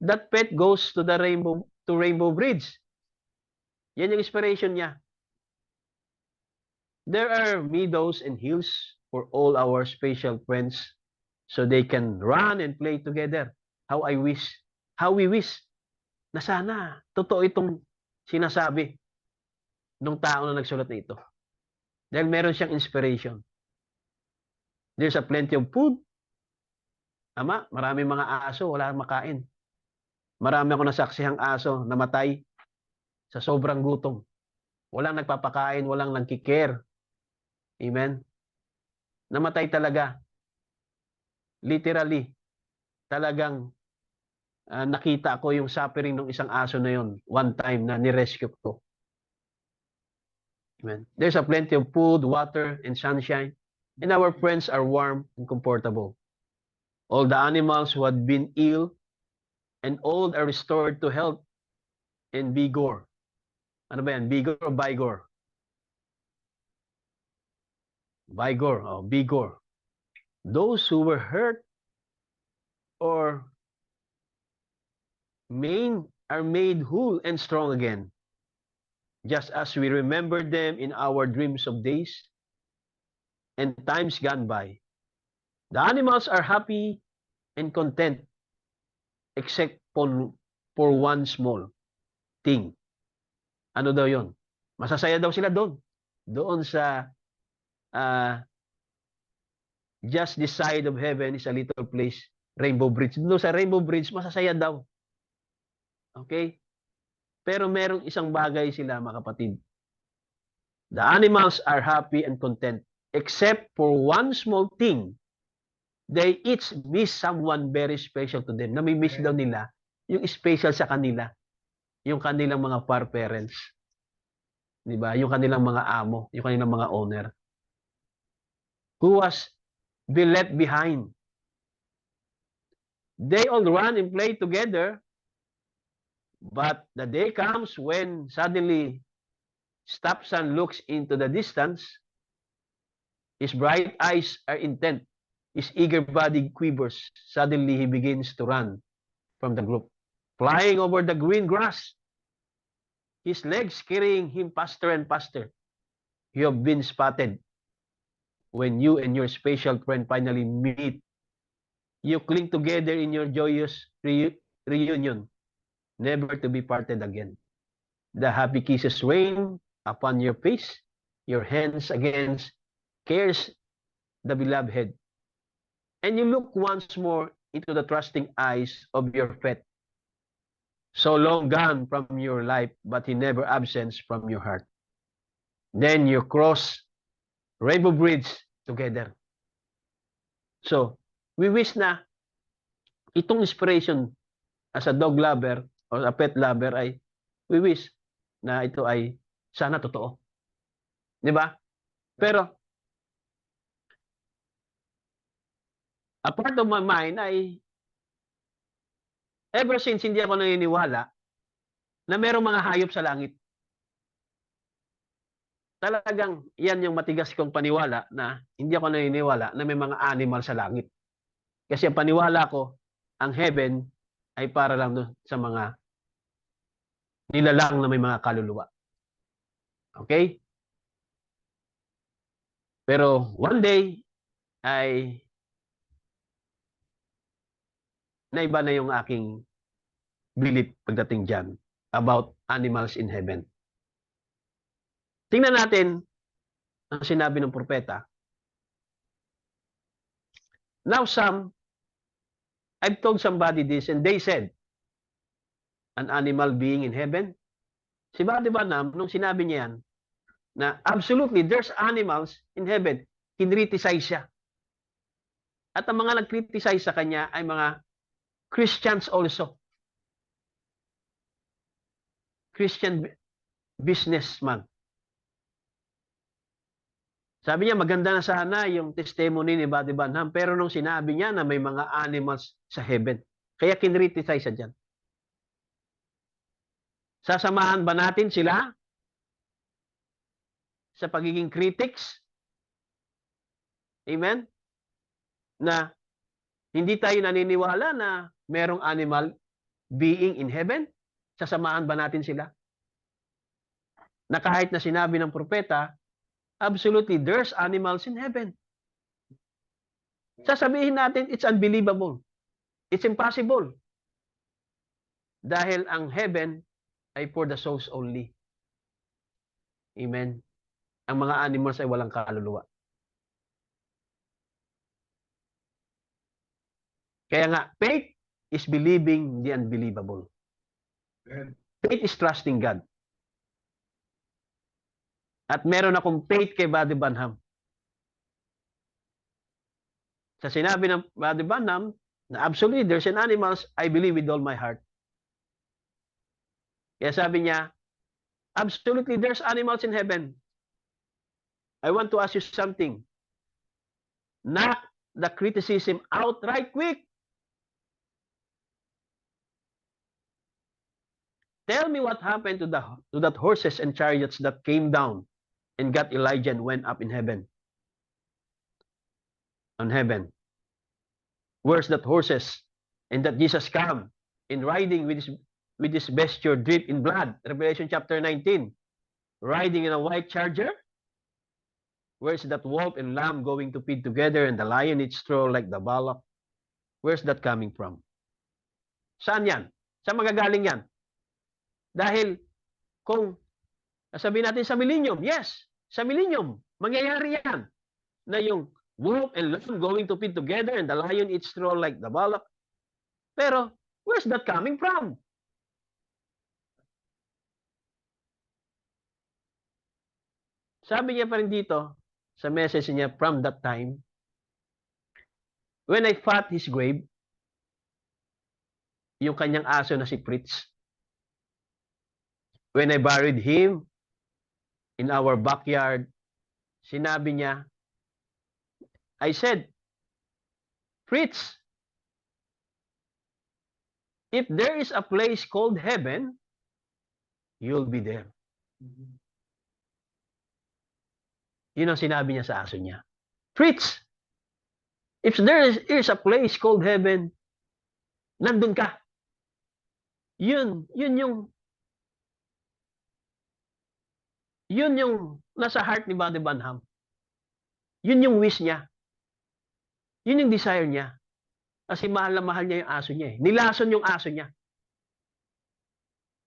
that pet goes to the Rainbow Bridge. Yan yung inspiration niya. There are meadows and hills for all our special friends so they can run and play together. How we wish na sana totoo itong sinasabi ng tao na nagsulat na ito. Dahil meron siyang inspiration. There's a plenty of food. Ama, maraming mga aso, wala makain. Marami ako nasaksihang aso namatay sa sobrang gutom. Walang nagpapakain, walang nagkikare. Amen? Namatay talaga. Literally. Talagang nakita ko yung suffering ng isang aso na yun one time na ni-rescue ko. Amen. There's a plenty of food, water, and sunshine. And our friends are warm and comfortable. All the animals who had been ill and old are restored to health and vigor. Ano ba yan? Vigor o vigor? Vigor. Oh, vigor. Those who were hurt or are made whole and strong again, just as we remember them in our dreams of days and times gone by. The animals are happy and content, except for one small thing. Ano daw yon? Masasaya daw sila doon. Doon sa just this side of heaven is a little place, Rainbow Bridge. Doon sa Rainbow Bridge, masasaya daw. Okay? Pero merong isang bagay sila, mga kapatid. The animals are happy and content, except for one small thing. They each miss someone very special to them. Nami-miss daw nila yung special sa kanila. Yung kanilang mga far parents. Diba? Yung kanilang mga amo, yung kanilang mga owner. Who was be left behind. They all run and play together, but the day comes when suddenly Stepson looks into the distance. His bright eyes are intent. His eager body quivers. Suddenly, he begins to run from the group, flying over the green grass. His legs carrying him faster and faster. You have been spotted. When you and your special friend finally meet, you cling together in your joyous reunion, never to be parted again. The happy kisses rain upon your face, your hands against cares the beloved head. And you look once more into the trusting eyes of your pet, so long gone from your life, but he never absents from your heart. Then you cross Rainbow Bridge together. So, we wish na itong inspiration as a dog lover or a pet lover ay we wish na ito ay sana totoo. Di ba? Pero, a part of my mind ay ever since hindi ako naniniwala na merong mga hayop sa langit. Talagang yan yung matigas kong paniwala na hindi ako naniniwala na may mga animal sa langit. Kasi ang paniwala ko, ang heaven ay para lang sa mga nilalang na may mga kaluluwa. Okay? Pero one day ay naiba na yung aking belief pagdating dyan about animals in heaven. Tingnan natin ang sinabi ng propeta. Now I've told somebody this and they said, an animal being in heaven? Si Buddy Branham, nung sinabi niya yan, na absolutely, there's animals in heaven, kinriticize siya. At ang mga nag-criticize sa kanya ay mga Christians also. Christian businessman. Sabi niya, maganda na sana yung testimony ni Buddy Branham, pero nung sinabi niya na may mga animals sa heaven, kaya kinriticize siya dyan. Sasamahan ba natin sila sa pagiging critics? Amen? Na hindi tayo naniniwala na merong animal being in heaven? Sasamahan ba natin sila? Na kahit na sinabi ng propeta Absolutely, there's animals in heaven. Sasabihin natin, it's unbelievable. It's impossible. Dahil ang heaven ay for the souls only. Amen. Ang mga animals ay walang kaluluwa. Kaya nga, faith is believing the unbelievable. Faith is trusting God. At meron akong faith kay Buddy Branham. Sa sinabi ng Buddy Branham, na absolutely there's an animals, I believe with all my heart. Kaya sabi niya, absolutely there's animals in heaven. I want to ask you something. Knock the criticism out right quick. Tell me what happened to that horses and chariots that came down and got Elijah and went up in heaven. On heaven. Where's that horses and that Jesus come in riding with his vesture dripped in blood? Revelation chapter 19. Riding in a white charger. Where's that wolf and lamb going to feed together and the lion eats straw like the bullock? Where's that coming from? Saan yan? Saan magagaling yan? Dahil kung sabihin natin sa millennium, yes, sa millennium, mangyayari yan na yung wolf and lamb going to feed together and the lion eats straw like the bullock. Pero, where's that coming from? Sabi niya pa rin dito, sa message niya, from that time, when I fought his grave, yung kanyang aso na si Fritz, when I buried him in our backyard, sinabi niya, I said, Fritz, if there is a place called heaven, you'll be there. Yun ang sinabi niya sa aso niya. Fritz, if there is a place called heaven, nandun ka. Yun yung nasa heart ni Buddy Branham. Yun yung wish niya. Yun yung desire niya. Kasi mahal na mahal niya yung aso niya. Nilason yung aso niya.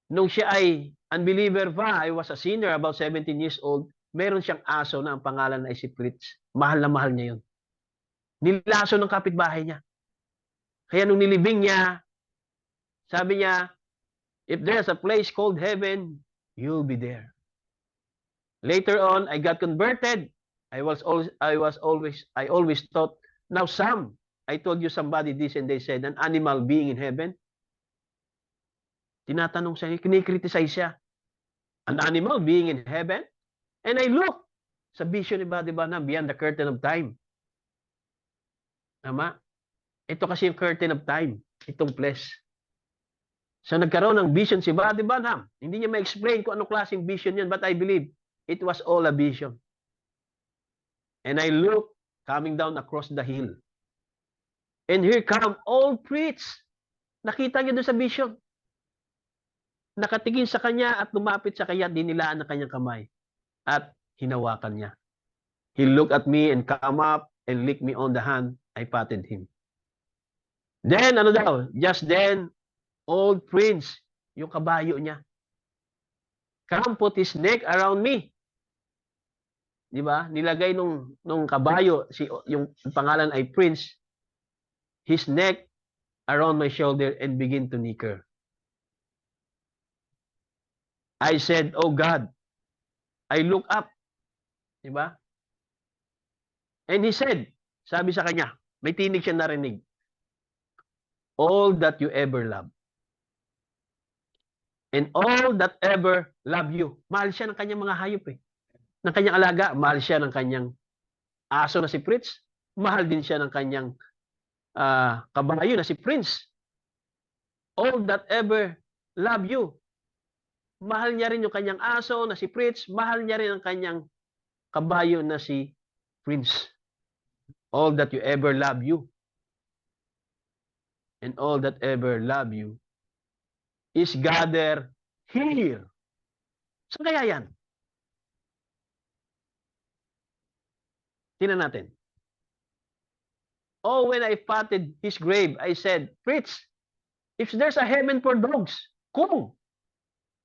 Nung siya ay unbeliever pa, I was a sinner, about 17 years old, meron siyang aso na ang pangalan ay si Fritz. Mahal na mahal niya yun. Nilason ng kapitbahay niya. Kaya nung nilibing niya, sabi niya, if there's a place called heaven, you'll be there. Later on, I got converted. I always thought, now Sam, I told you somebody this and they said, an animal being in heaven. Tinatanong siya, kinikriticize siya. An animal being in heaven? And I look sa vision ni Buddy Branham beyond the curtain of time. Tama? Ito kasi yung curtain of time. Itong flesh. So nagkaroon ng vision si Buddy Branham. Hindi niya ma-explain kung anong klaseng vision yun, but I believe it was all a vision. And I look coming down across the hill. And here come all priests. Nakita niya doon sa vision. Nakatingin sa kanya at lumapit sa kanya, dinilaan ng kanyang kamay. At hinawakan niya. He looked at me and come up and licked me on the hand. I patted him. Then, ano daw? Just then, old prince, yung kabayo niya, come put his neck around me. Di ba? Nilagay nung kabayo, yung pangalan ay Prince, his neck around my shoulder and begin to nicker. I said, oh God, I look up. Di ba? And he said, sabi sa kanya, may tinig siya narinig, all that you ever love. And all that ever love you. Mahal siya ng kanyang mga hayop eh. Ng kanyang alaga, mahal siya ng kanyang aso na si Fritz, mahal din siya ng kanyang kabayo na si Prince. All that ever love you. Mahal niya rin yung kanyang aso na si Fritz, mahal niya rin ang kanyang kabayo na si Prince. All that you ever love you. And all that ever love you is gathered here. Saan kaya yan? Tingnan natin. Oh, when I patted his grave, I said, Fritz, if there's a heaven for dogs, kung.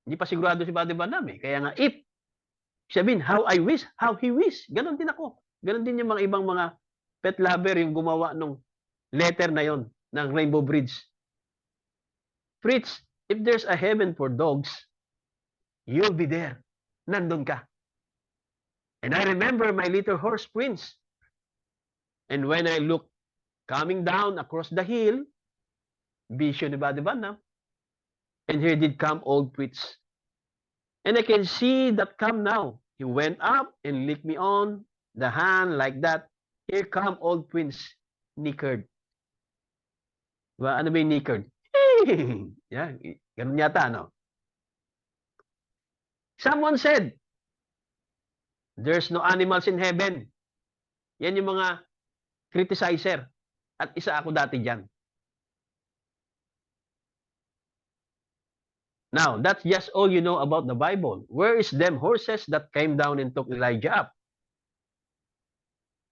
Hindi pa sigurado si Padre Banam eh. Kaya nga, if. Sabihin, how I wish, how he wish. Ganon din ako. Ganon din yung mga ibang mga pet lover yung gumawa nung letter na yon ng Rainbow Bridge. Fritz, if there's a heaven for dogs, you'll be there. Nandun ka. And I remember my little horse, Prince. And when I look coming down across the hill, vision ni Padre Banam, and here did come old Fritz. And I can see that come now. He went up and licked me on the hand like that. Here come old Prince, nickered. Diba? Ano ba yung nickered? Yeah, ganun yata, no? Someone said, there's no animals in heaven. Yan yung mga criticizer. At isa ako dati dyan. Now, that's just all you know about the Bible. Where is them horses that came down and took Elijah up?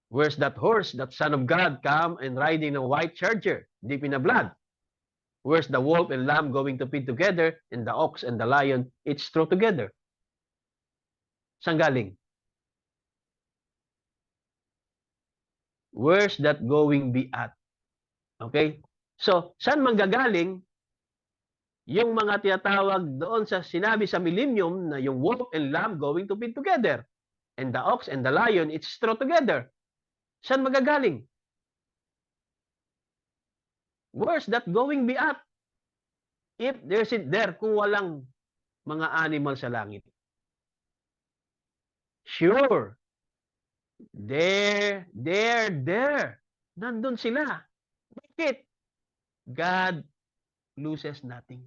Where's that horse, that son of God, come and riding a white charger, deep in the blood? Where's the wolf and lamb going to feed together, and the ox and the lion eat straw together? Saan galing? Where's that going be at? Okay? So, saan manggagaling yung mga tinatawag doon sa sinabi sa millennium na yung wolf and lamb going to feed together, and the ox and the lion eat straw together? Saan magagaling? Where's that going be at? If there's it there, kung walang mga animal sa langit. Sure. There. Nandun sila. Bakit? God loses nothing.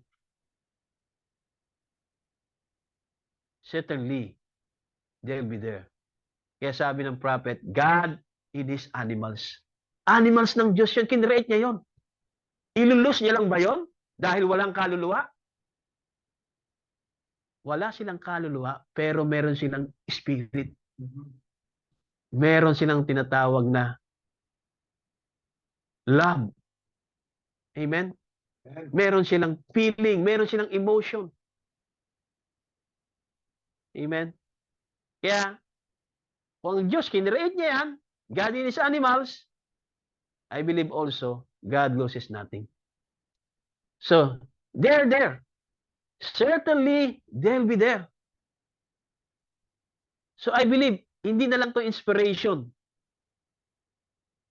Certainly, they'll be there. Kaya sabi ng prophet, God in his animals. Animals ng Diyos yun, kinreate niya yun. Ilulus niya lang ba yun? Dahil walang kaluluwa? Wala silang kaluluwa, pero meron silang spirit. Meron silang tinatawag na love. Amen? Meron silang feeling, meron silang emotion. Amen? Kaya, kung ang Diyos, kinreate niya yan, God in his animals, I believe also, God loses nothing. So, they're there. Certainly, they'll be there. So, I believe, hindi na lang to inspiration.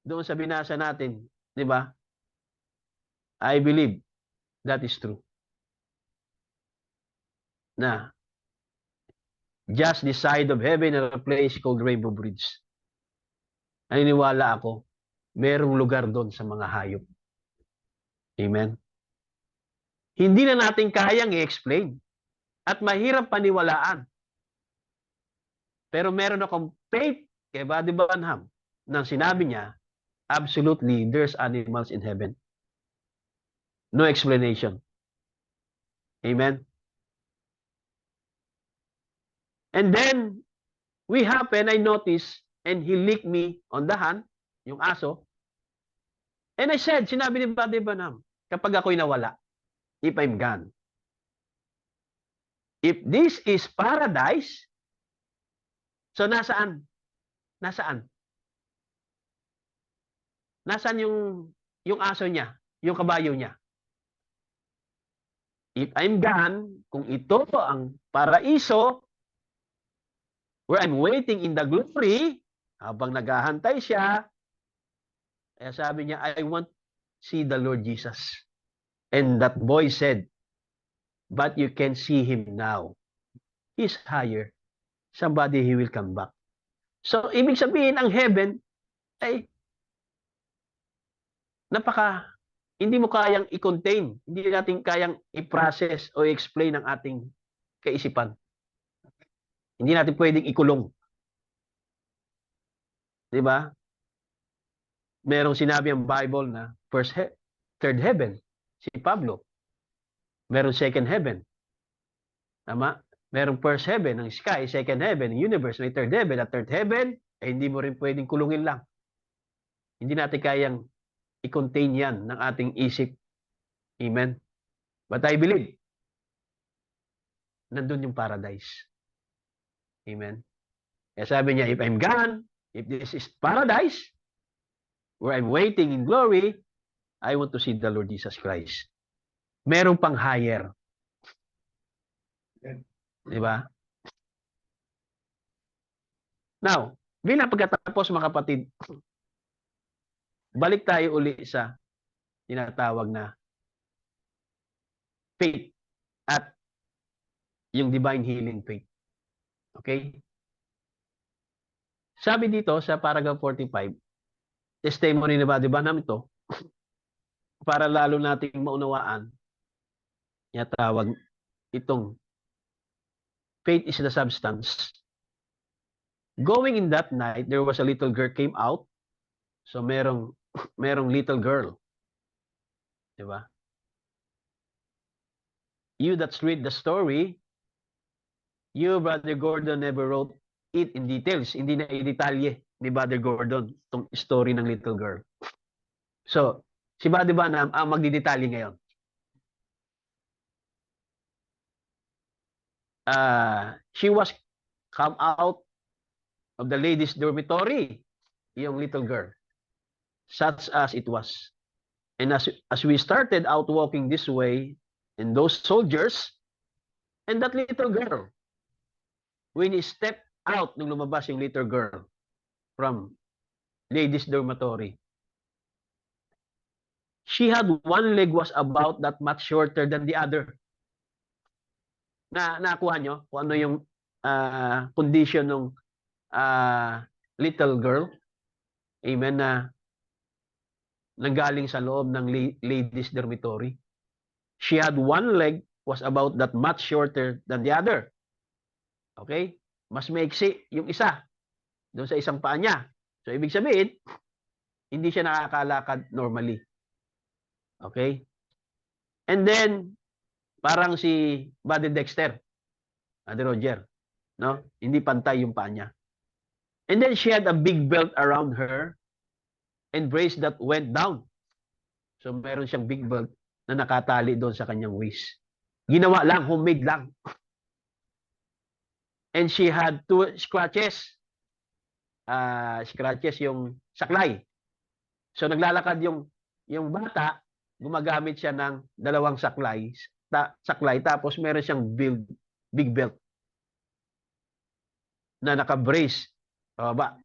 Doon sa binasa natin, di ba? I believe that is true. Na, just this side of heaven at a place called Rainbow Bridge. Naniniwala ako, merong lugar doon sa mga hayop. Amen? Hindi na natin kayang i-explain. At mahirap paniwalaan. Pero meron akong faith kay Padre Banham nang sinabi niya, absolutely, there's animals in heaven. No explanation. Amen? And then, I noticed, and he licked me on the hand, yung aso. And I said, sinabi ni Padre Banham, kapag ako'y nawala, if I'm gone, if this is paradise, so nasaan? Nasaan? Nasaan yung aso niya, yung kabayo niya? If I'm gone, kung ito ang paraiso, where I'm waiting in the glory, habang naghahantay siya, kaya sabi niya, I want to see the Lord Jesus. And that boy said, but you can see him now. He's higher. Somebody, he will come back. So, ibig sabihin, ang heaven, ay, hindi mo kayang i-contain. Hindi natin kayang i-process o i-explain ang ating kaisipan. Hindi natin pwedeng ikulong. Diba? Merong sinabi ang Bible na third heaven, si Pablo. Meron second heaven. Tama? Merong first heaven, ang sky, second heaven, ang universe, may third heaven. At third heaven, ay hindi mo rin pwedeng kulungin lang. Hindi natin kayang i-contain yan ng ating isip. Amen? But I believe, nandun yung paradise. Amen? Kaya sabi niya, if I'm gone, if this is paradise, where I'm waiting in glory, I want to see the Lord Jesus Christ. Meron pang higher. Di ba? Now, bilang pagkatapos mga kapatid, balik tayo uli sa tinatawag na faith at yung divine healing faith. Okay? Sabi dito sa paragraph 45, testimony na ba, di ba namin ito? Para lalo nating maunawaan, tinatawag itong faith is the substance. Going in that night, there was a little girl came out. So merong little girl. Di ba? You that read the story, you, Brother Gordon, never wrote it in details. Hindi na i-detalye ni Brother Gordon itong story ng little girl. So, si Brother Banham ang magdidetalye ngayon. She was come out of the ladies' dormitory, yung little girl, such as it was. And as we started out walking this way, and those soldiers, and that little girl, when he stepped out, nung lumabas yung little girl from ladies' dormitory, she had one leg was about that much shorter than the other. Nakuha nyo kung ano yung condition ng little girl? Amen, na nanggaling sa loob ng ladies' dormitory. She had one leg was about that much shorter than the other. Okay? Mas maiksi yung isa doon sa isang paa niya. So, ibig sabihin, hindi siya nakakalakad normally. Okay? And then, parang si Buddy Dexter, Ate Roger, no? Hindi pantay yung paa niya. And then, she had a big belt around her and brace that went down. So, meron siyang big belt na nakatali doon sa kanyang waist. Ginawa lang, homemade lang. And she had 2 scratches. Scratches yung saklay. So, naglalakad yung bata, gumagamit siya ng 2 saklay, tapos meron siyang big belt na naka-brace. Baba.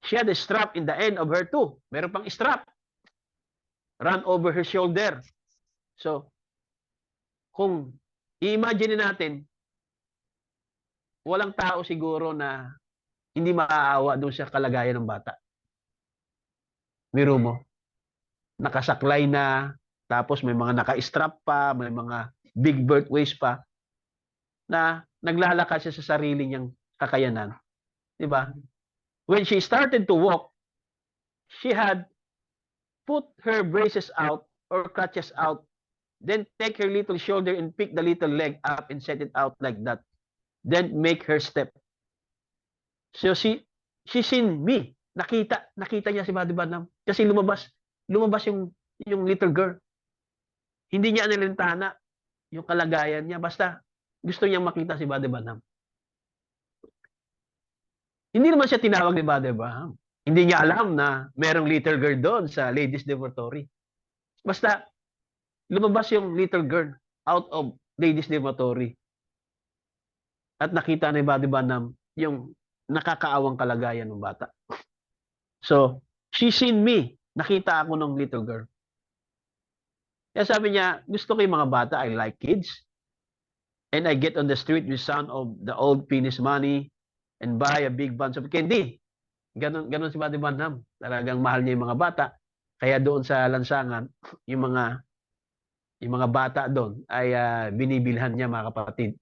She had a strap in the end of her too. Meron pang strap. Run over her shoulder. So, kung i-imagine natin, walang tao siguro na hindi maaawa doon sa kalagayan ng bata. Biro mo, nakasaklay na, tapos may mga naka-strap pa, may mga big belt waist pa, na naglalakad siya sa sarili niyang kakayanan. Diba? When she started to walk, she had put her braces out or crutches out, then take her little shoulder and pick the little leg up and set it out like that. Then make her step. So she seen me. Nakita niya si Buddy Banham kasi lumabas yung little girl. Hindi niya analintana yung kalagayan niya, basta gusto niyang makita si Buddy Banham. Hindi naman siya tinawag ni Buddy Banham. Hindi niya alam na merong little girl doon sa ladies' dormitory. Basta lumabas yung little girl out of ladies' dormitory. At nakita ni Buddy Banham yung nakakaawang kalagayan ng bata. So, she seen me. Nakita ako ng little girl. Kaya sabi niya, gusto ko yung mga bata, I like kids. And I get on the street with some of the old pennies money and buy a big bunch of candy. Ganon si Buddy Banham. Talagang mahal niya yung mga bata. Kaya doon sa lansangan, yung mga bata doon ay binibilhan niya, mga kapatid.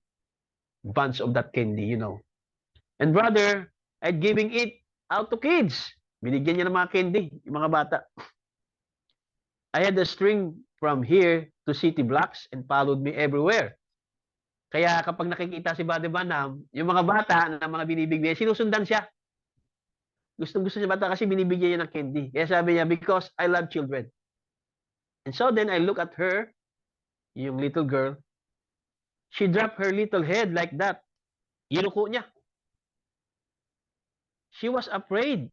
Bunch of that candy, you know. And brother, I'm giving it out to kids. Binigyan niya ng mga candy, yung mga bata. I had a string from here to city blocks and followed me everywhere. Kaya kapag nakikita si Buddy Banham, yung mga bata na mga binibigyan, sinusundan siya. Gustong-gusto niya bata kasi binibigyan niya ng candy. Kaya sabi niya, because I love children. And so then I look at her, yung little girl. She dropped her little head like that. Inuko niya. She was afraid.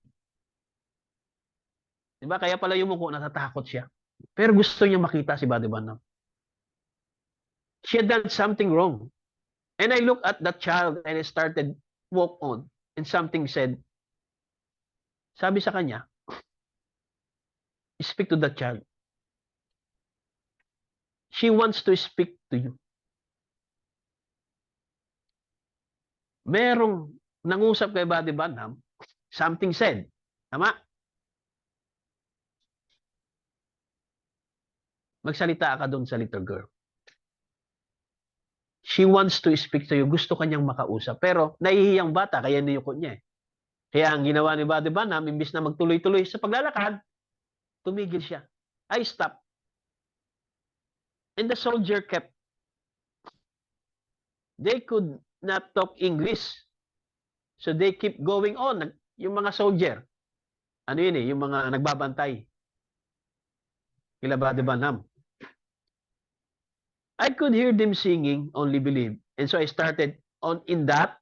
Diba? Kaya pala yumuko, natatakot siya. Pero gusto niya makita si Buddy Banam. She had done something wrong. And I looked at that child and I started walk on. And something said, sabi sa kanya, speak to that child. She wants to speak to you. Merong nangusap kay Buddy Banham, something said. Tama? Magsalita ka doon sa little girl. She wants to speak to you. Gusto kanyang makausap. Pero nahihiyang bata, kaya niyuko niya eh. Kaya ang ginawa ni Buddy Banham, imbis na magtuloy-tuloy sa paglalakad, tumigil siya. I stop. And the soldier kept. They could not talk English. So they keep going on. Yung mga soldier, ano yun eh, yung mga nagbabantay. Kila Buddy Banham. I could hear them singing, Only Believe. And so I started on in that,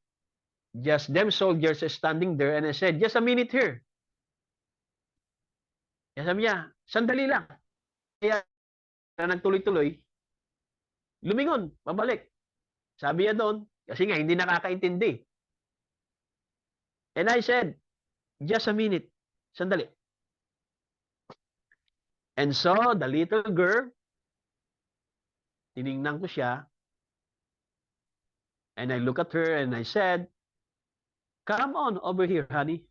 just them soldiers standing there, and I said, just a minute here. Kaya sabi niya, sandali lang. Kaya nagtuloy-tuloy, lumingon, pabalik. Sabi niya doon, kasi nga hindi nakakaintindi. And I said, just a minute, sandali. And so, the little girl, tiningnan ko siya, and I look at her and I said, come on over here, honey.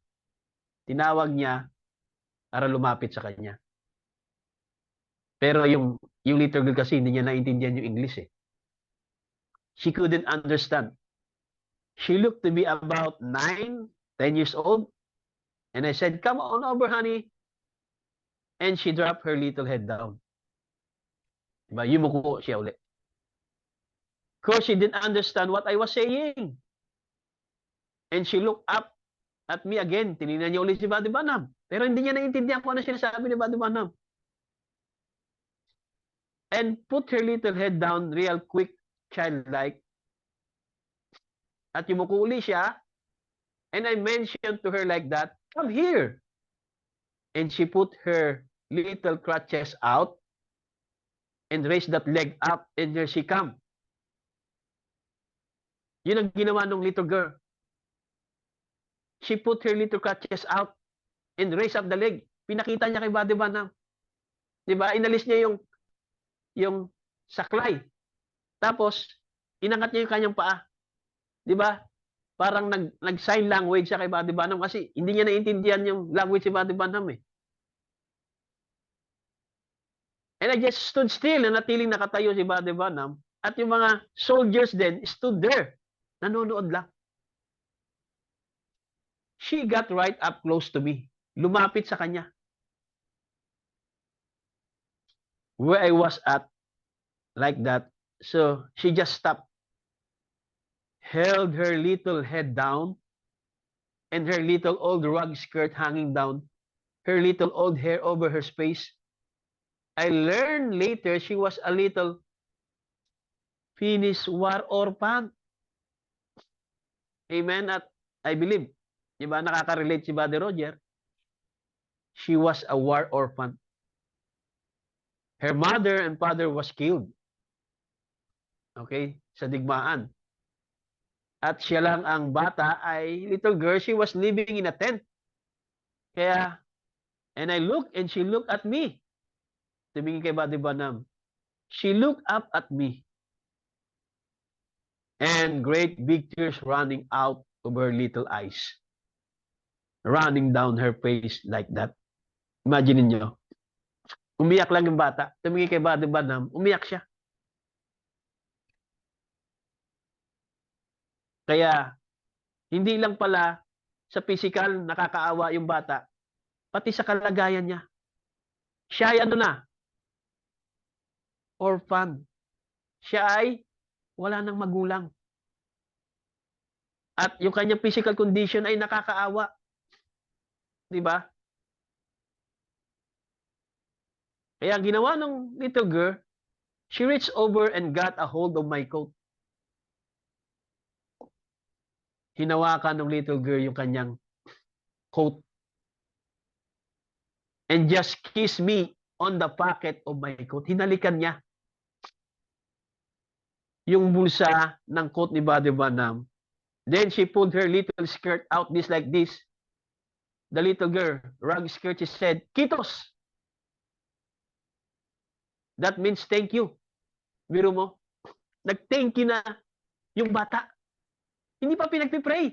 Tinawag niya para lumapit sa kanya. Pero yung little girl kasi hindi niya naintindihan yung English eh. She couldn't understand. She looked to be about 9, 10 years old. And I said, come on over, honey. And she dropped her little head down. Diba? Yumuko siya ulit. Because she didn't understand what I was saying. And she looked up at me again. Tinignan niya ulit si Buddy Banham. Pero hindi niya naintindihan kung ano sinasabi ni Buddy Banham. And put her little head down real quick, childlike. At yumuko uli siya. And I mentioned to her like that, come here. And she put her little crutches out and raised that leg up, and there she come. Yun ang ginawa ng little girl. She put her little crutches out and raised up the leg. Pinakita niya kay Buddy Banham. Diba? Inalis niya yung saklay. Tapos, inangat niya yung kanyang paa. Diba? Parang nag-sign language siya kay Buddy Banham kasi hindi niya naintindihan yung language si Buddy Banham eh. And I just stood still na natiling nakatayo si Buddy Banham at yung mga soldiers din stood there. Nanonood lang. She got right up close to me. Lumapit sa kanya. Where I was at, like that. So, she just stopped. Held her little head down and her little old rug skirt hanging down, her little old hair over her face. I learned later she was a little Finnish war orphan. Amen? At I believe, di ba nakaka-relate si Buddy Roger? She was a war orphan. Her mother and father was killed. Okay? Sa digmaan. At siya lang ang bata ay little girl. She was living in a tent. Kaya, and I looked and she looked at me. Tumingin kay Buddy Banham. She looked up at me. And great big tears running out of her little eyes. Running down her face like that. Imagine niyo. Umiyak lang yung bata. Tumingin kay Buddy Banham. Umiyak siya. Kaya, hindi lang pala sa physical nakakaawa yung bata, pati sa kalagayan niya. Siya ay ano na? Orphan. Siya ay wala nang magulang. At yung kanyang physical condition ay nakakaawa. Di ba? Kaya ang ginawa ng little girl, she reached over and got a hold of my coat. Hinawakan ng little girl yung kanyang coat and just kissed me on the pocket of my coat. Hinalikan niya yung bulsa ng coat ni Brother Branham. Then she pulled her little skirt out this like this. The little girl, rag skirt, she said, "Kitos." That means thank you. Biro mo, nag-thank you na yung bata. Hindi pa pinagpipray.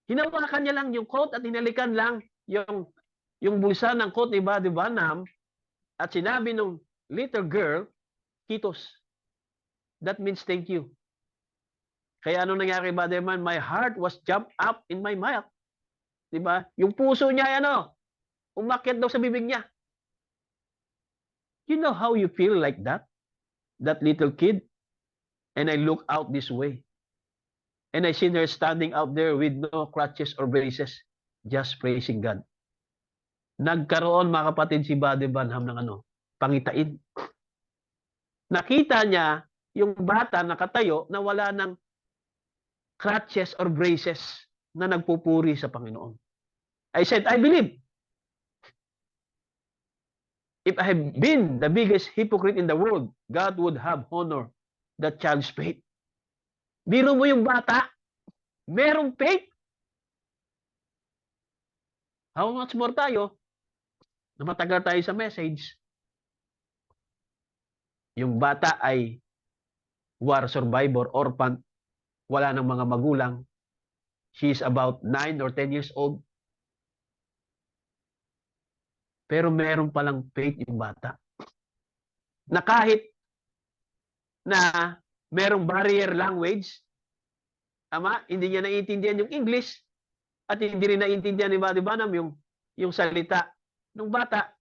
Hinawakan niya lang yung coat at hinalikan lang yung bulsa ng coat ni Brother Branham at sinabi nung little girl, "Kitos." That means thank you. Kaya anong nangyari, Brother Man? My heart was jumped up in my mouth. Diba? Yung puso niya, umakyat daw sa bibig niya. You know how you feel like that? That little kid? And I look out this way. And I see her standing out there with no crutches or braces, just praising God. Nagkaroon, mga kapatid, si Brother Branham ng pangitain. Nakita niya yung bata nakatayo na wala ng crutches or braces na nagpupuri sa Panginoon. I said, I believe. If I have been the biggest hypocrite in the world, God would have honored that child's faith. Biro mo yung bata, merong faith. How much more tayo, na matagal tayo sa message, yung bata ay war survivor, orphan, wala ng mga magulang. She is about 9 or 10 years old. Pero meron palang faith yung bata. Na kahit na merong barrier language, hindi niya naiintindihan yung English at hindi rin naiintindihan ni Brother Branham yung salita ng bata.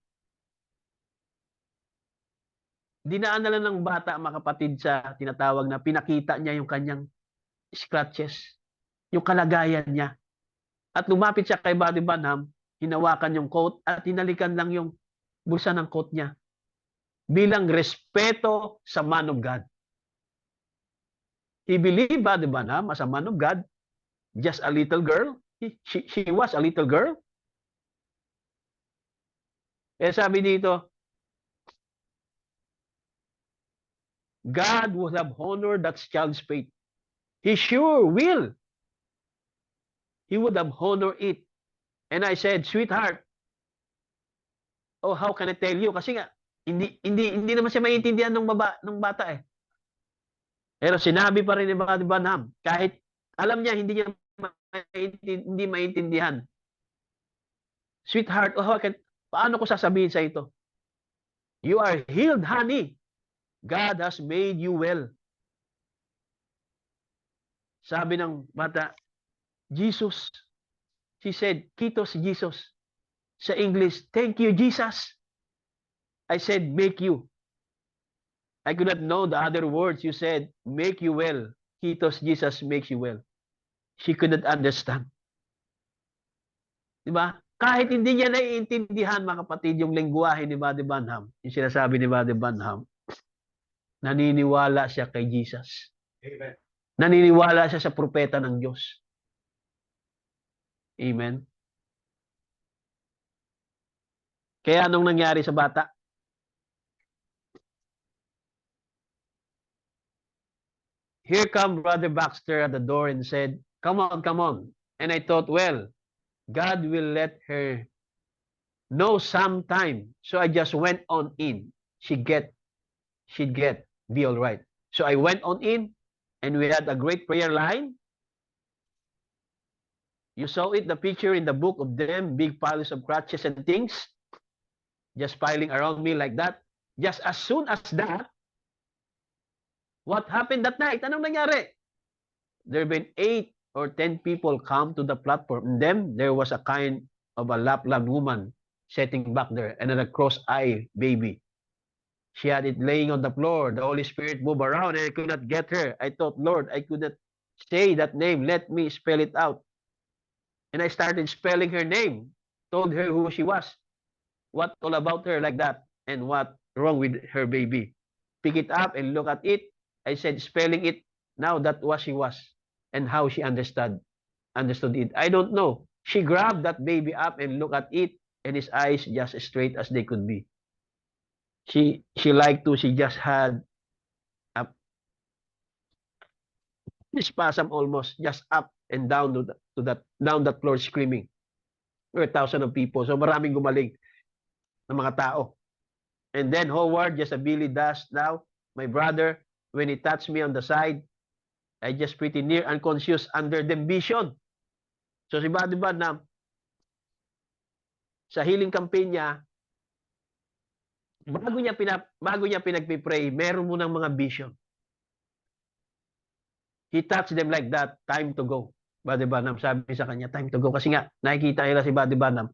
Dinaan na lang ng bata, mga kapatid, sa tinatawag na pinakita niya yung kanyang scratches, yung kalagayan niya. At lumapit siya kay Brother Branham, hinawakan yung coat at hinalikan lang yung bulsa ng coat niya bilang respeto sa man of God. He believed Brother Branham as a man of God, just a little girl. She was a little girl. Eh sabi dito, God would have honored that child's faith. He sure will. He would have honored it. And I said, sweetheart, oh, how can I tell you? Kasi nga, hindi naman siya maintindihan ng bata eh. Pero sinabi pa rin ni Brother Branham, kahit alam niya hindi maintindihan. Sweetheart, oh, paano ko sasabihin sa ito? You are healed, honey. God has made you well. Sabi ng bata, Jesus. She said, Kitos Jesus. Sa English, thank you, Jesus. I said, make you. I could not know the other words. You said, make you well. Kitos Jesus makes you well. She could not understand. Diba? Kahit hindi niya naiintindihan, mga kapatid, yung lengguwahe ni Brother Branham, yung sinasabi ni Brother Branham, naniniwala siya kay Jesus. Amen. Naniniwala siya sa propeta ng Diyos. Amen. Kaya anong nangyari sa bata? Here come Brother Baxter at the door and said, come on, come on. And I thought, well, God will let her know sometime. So I just went on in. She'd be all right. So I went on in and we had a great prayer line. You saw it, the picture in the book of them, big piles of crutches and things, just piling around me like that. Just as soon as that, what happened that night? Anong nangyari? There have been 8 or 10 people come to the platform. And then there was a kind of a Lapland woman sitting back there and a cross-eyed baby. She had it laying on the floor. The Holy Spirit moved around and I could not get her. I thought, Lord, I could not say that name. Let me spell it out. And I started spelling her name, told her who she was, what all about her like that, and what wrong with her baby. Pick it up and look at it. I said, spelling it. Now that what she was and how she understood it. I don't know. She grabbed that baby up and looked at it, and his eyes just straight as they could be. She liked to. She just had a spasm almost, just up and down to that down that floor screaming. There were thousands of people. So maraming gumaling ng mga tao. And then Howard, just a Billy does now, my brother, when he touched me on the side, I just pretty near unconscious under the vision. So si Buddy Badnam, sa healing campaign niya, bago niya pinagpipray, meron mo ng mga vision. He touched them like that, time to go. Buddy Badnam, sabi sa kanya, time to go. Kasi nga, nakikita nila si Buddy Badnam,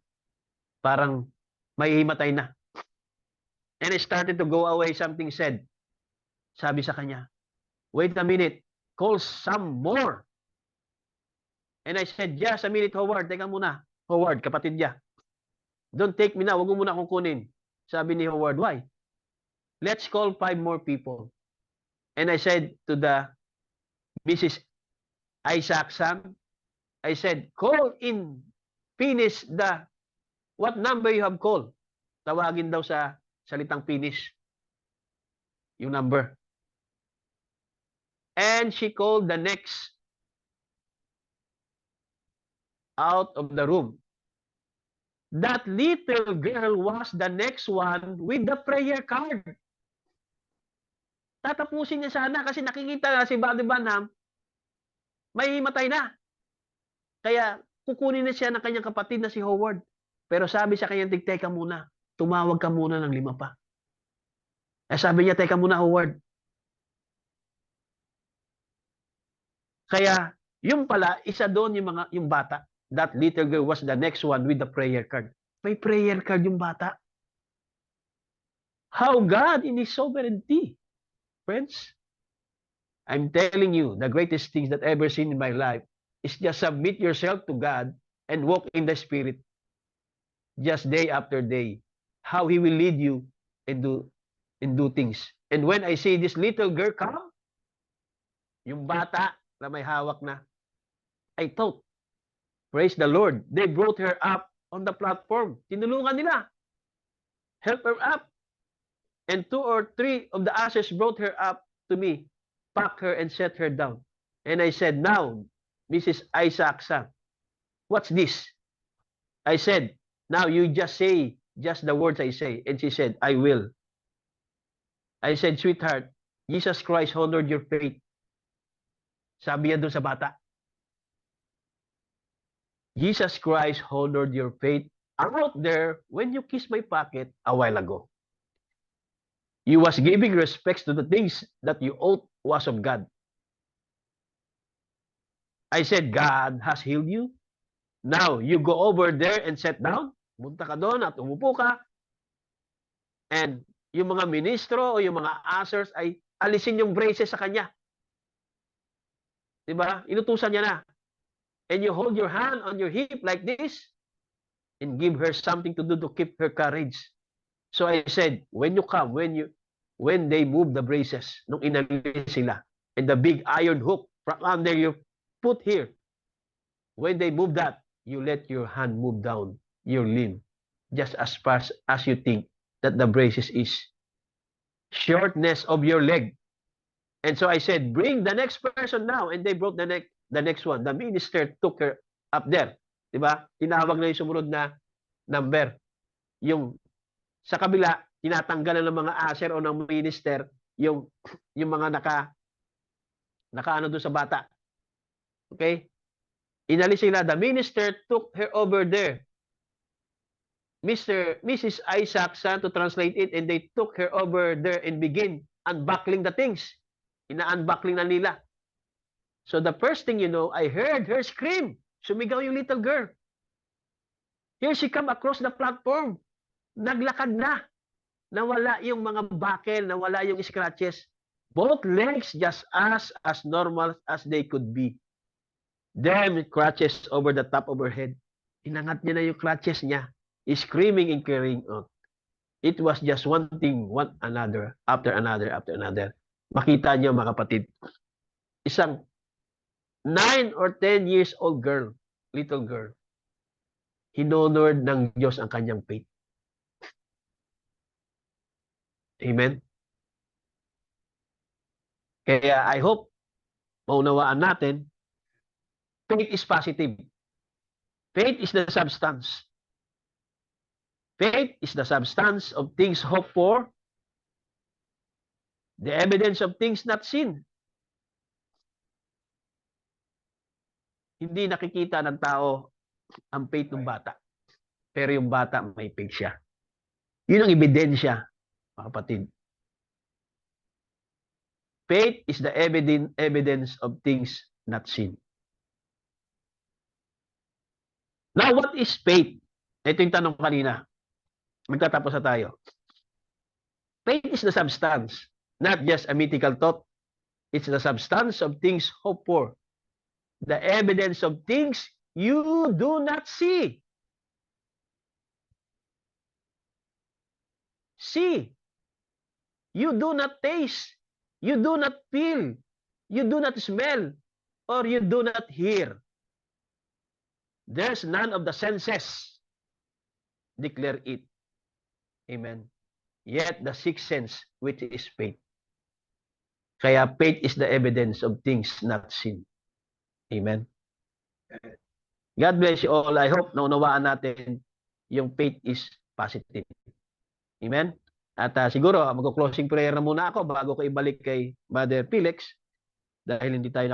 parang may himatay na. And it started to go away, something said. Sabi sa kanya, wait a minute, call some more. And I said, just a minute, Howard, teka muna. Howard, kapatid niya. Don't take me now, wag mo muna akong kunin. Sabi ni Howard, why? Let's call 5 more people. And I said to the Mrs. Isaacson, I said, call in, finish what number you have called. Tawagin daw sa salitang finish yung number. And she called the next out of the room. That little girl was the next one with the prayer card. Tatapusin niya sana kasi nakikita na si Buddy Badnam, may himatay na. Kaya kukunin na siya ng kanyang kapatid na si Howard. Pero sabi sa kanya, teka muna, tumawag ka muna ng 5 pa. Sabi niya, teka muna Howard. Kaya, yung pala, isa doon yung bata. That little girl was the next one with the prayer card. May prayer card yung bata. How God in His sovereignty, friends, I'm telling you, the greatest things that I've ever seen in my life is just submit yourself to God and walk in the Spirit. Just day after day. How He will lead you and do things. And when I see this little girl come, yung bata na may hawak na, I thought, praise the Lord, they brought her up on the platform. Tinulungan nila. Help her up. And 2 or 3 of the ushers brought her up to me, pack her and set her down. And I said, now, Mrs. Isaacson, what's this? I said, now you just say just the words I say. And she said, I will. I said, sweetheart, Jesus Christ honored your faith. Sabi yan doon sa bata. Jesus Christ honored your faith out there when you kissed my pocket a while ago. You was giving respects to the things that you ought was of God. I said, God has healed you. Now, you go over there and sit down. Punta ka doon at umupo ka. And yung mga ministro o yung mga ushers ay alisin yung braces sa kanya. Diba? Inutusan niya na. And you hold your hand on your hip like this and give her something to do to keep her courage. So I said, when you come, when they move the braces, nung inalis sila, and the big iron hook from under you put here, when they move that, you let your hand move down your limb, just as fast as you think that the braces is. Shortness of your leg. And so I said, bring the next person now. And they brought the next one. The minister took her up there. Diba? Tinawag na yung sumunod na number. Yung sa kabila, tinatanggalan ng mga usher o ng minister yung mga naka doon sa bata. Okay? Inalis sila. The minister took her over there. Mrs. Isaacson to translate it, and they took her over there and begin unbuckling the things. Ina-unbuckling na nila. So the first thing you know, I heard her scream. Sumigaw yung little girl. Here she come across the platform. Naglakad na. Nawala yung mga buckle, nawala yung scratches. Both legs just as normal as they could be. Them crutches over the top of her head. Inangat niya na yung crutches niya. Screaming and crying out. It was just one thing, one another, after another, after another. Makita niyo mga kapatid, isang 9 or 10 years old girl, little girl, hinonored ng Diyos ang kanyang faith. Amen? Kaya I hope, maunawaan natin, faith is positive. Faith is the substance. Faith is the substance of things hoped for, the evidence of things not seen. Hindi nakikita ng tao ang faith ng bata. Pero yung bata, may faith siya. Yun ang ebidensya, mga kapatid. Faith is the evidence of things not seen. Now, what is faith? Ito yung tanong kanina. Magtatapos na tayo. Faith is the substance, not just a mythical thought. It's the substance of things hoped for. The evidence of things you do not see. See. You do not taste. You do not feel. You do not smell. Or you do not hear. There's none of the senses. Declare it. Amen. Yet the sixth sense, which is faith. Kaya faith is the evidence of things not seen. Amen. God bless you all. I hope naunawaan natin yung faith is positive. Amen. At siguro, mag-closing prayer na muna ako bago ko ibalik kay Brother Felix dahil hindi tayo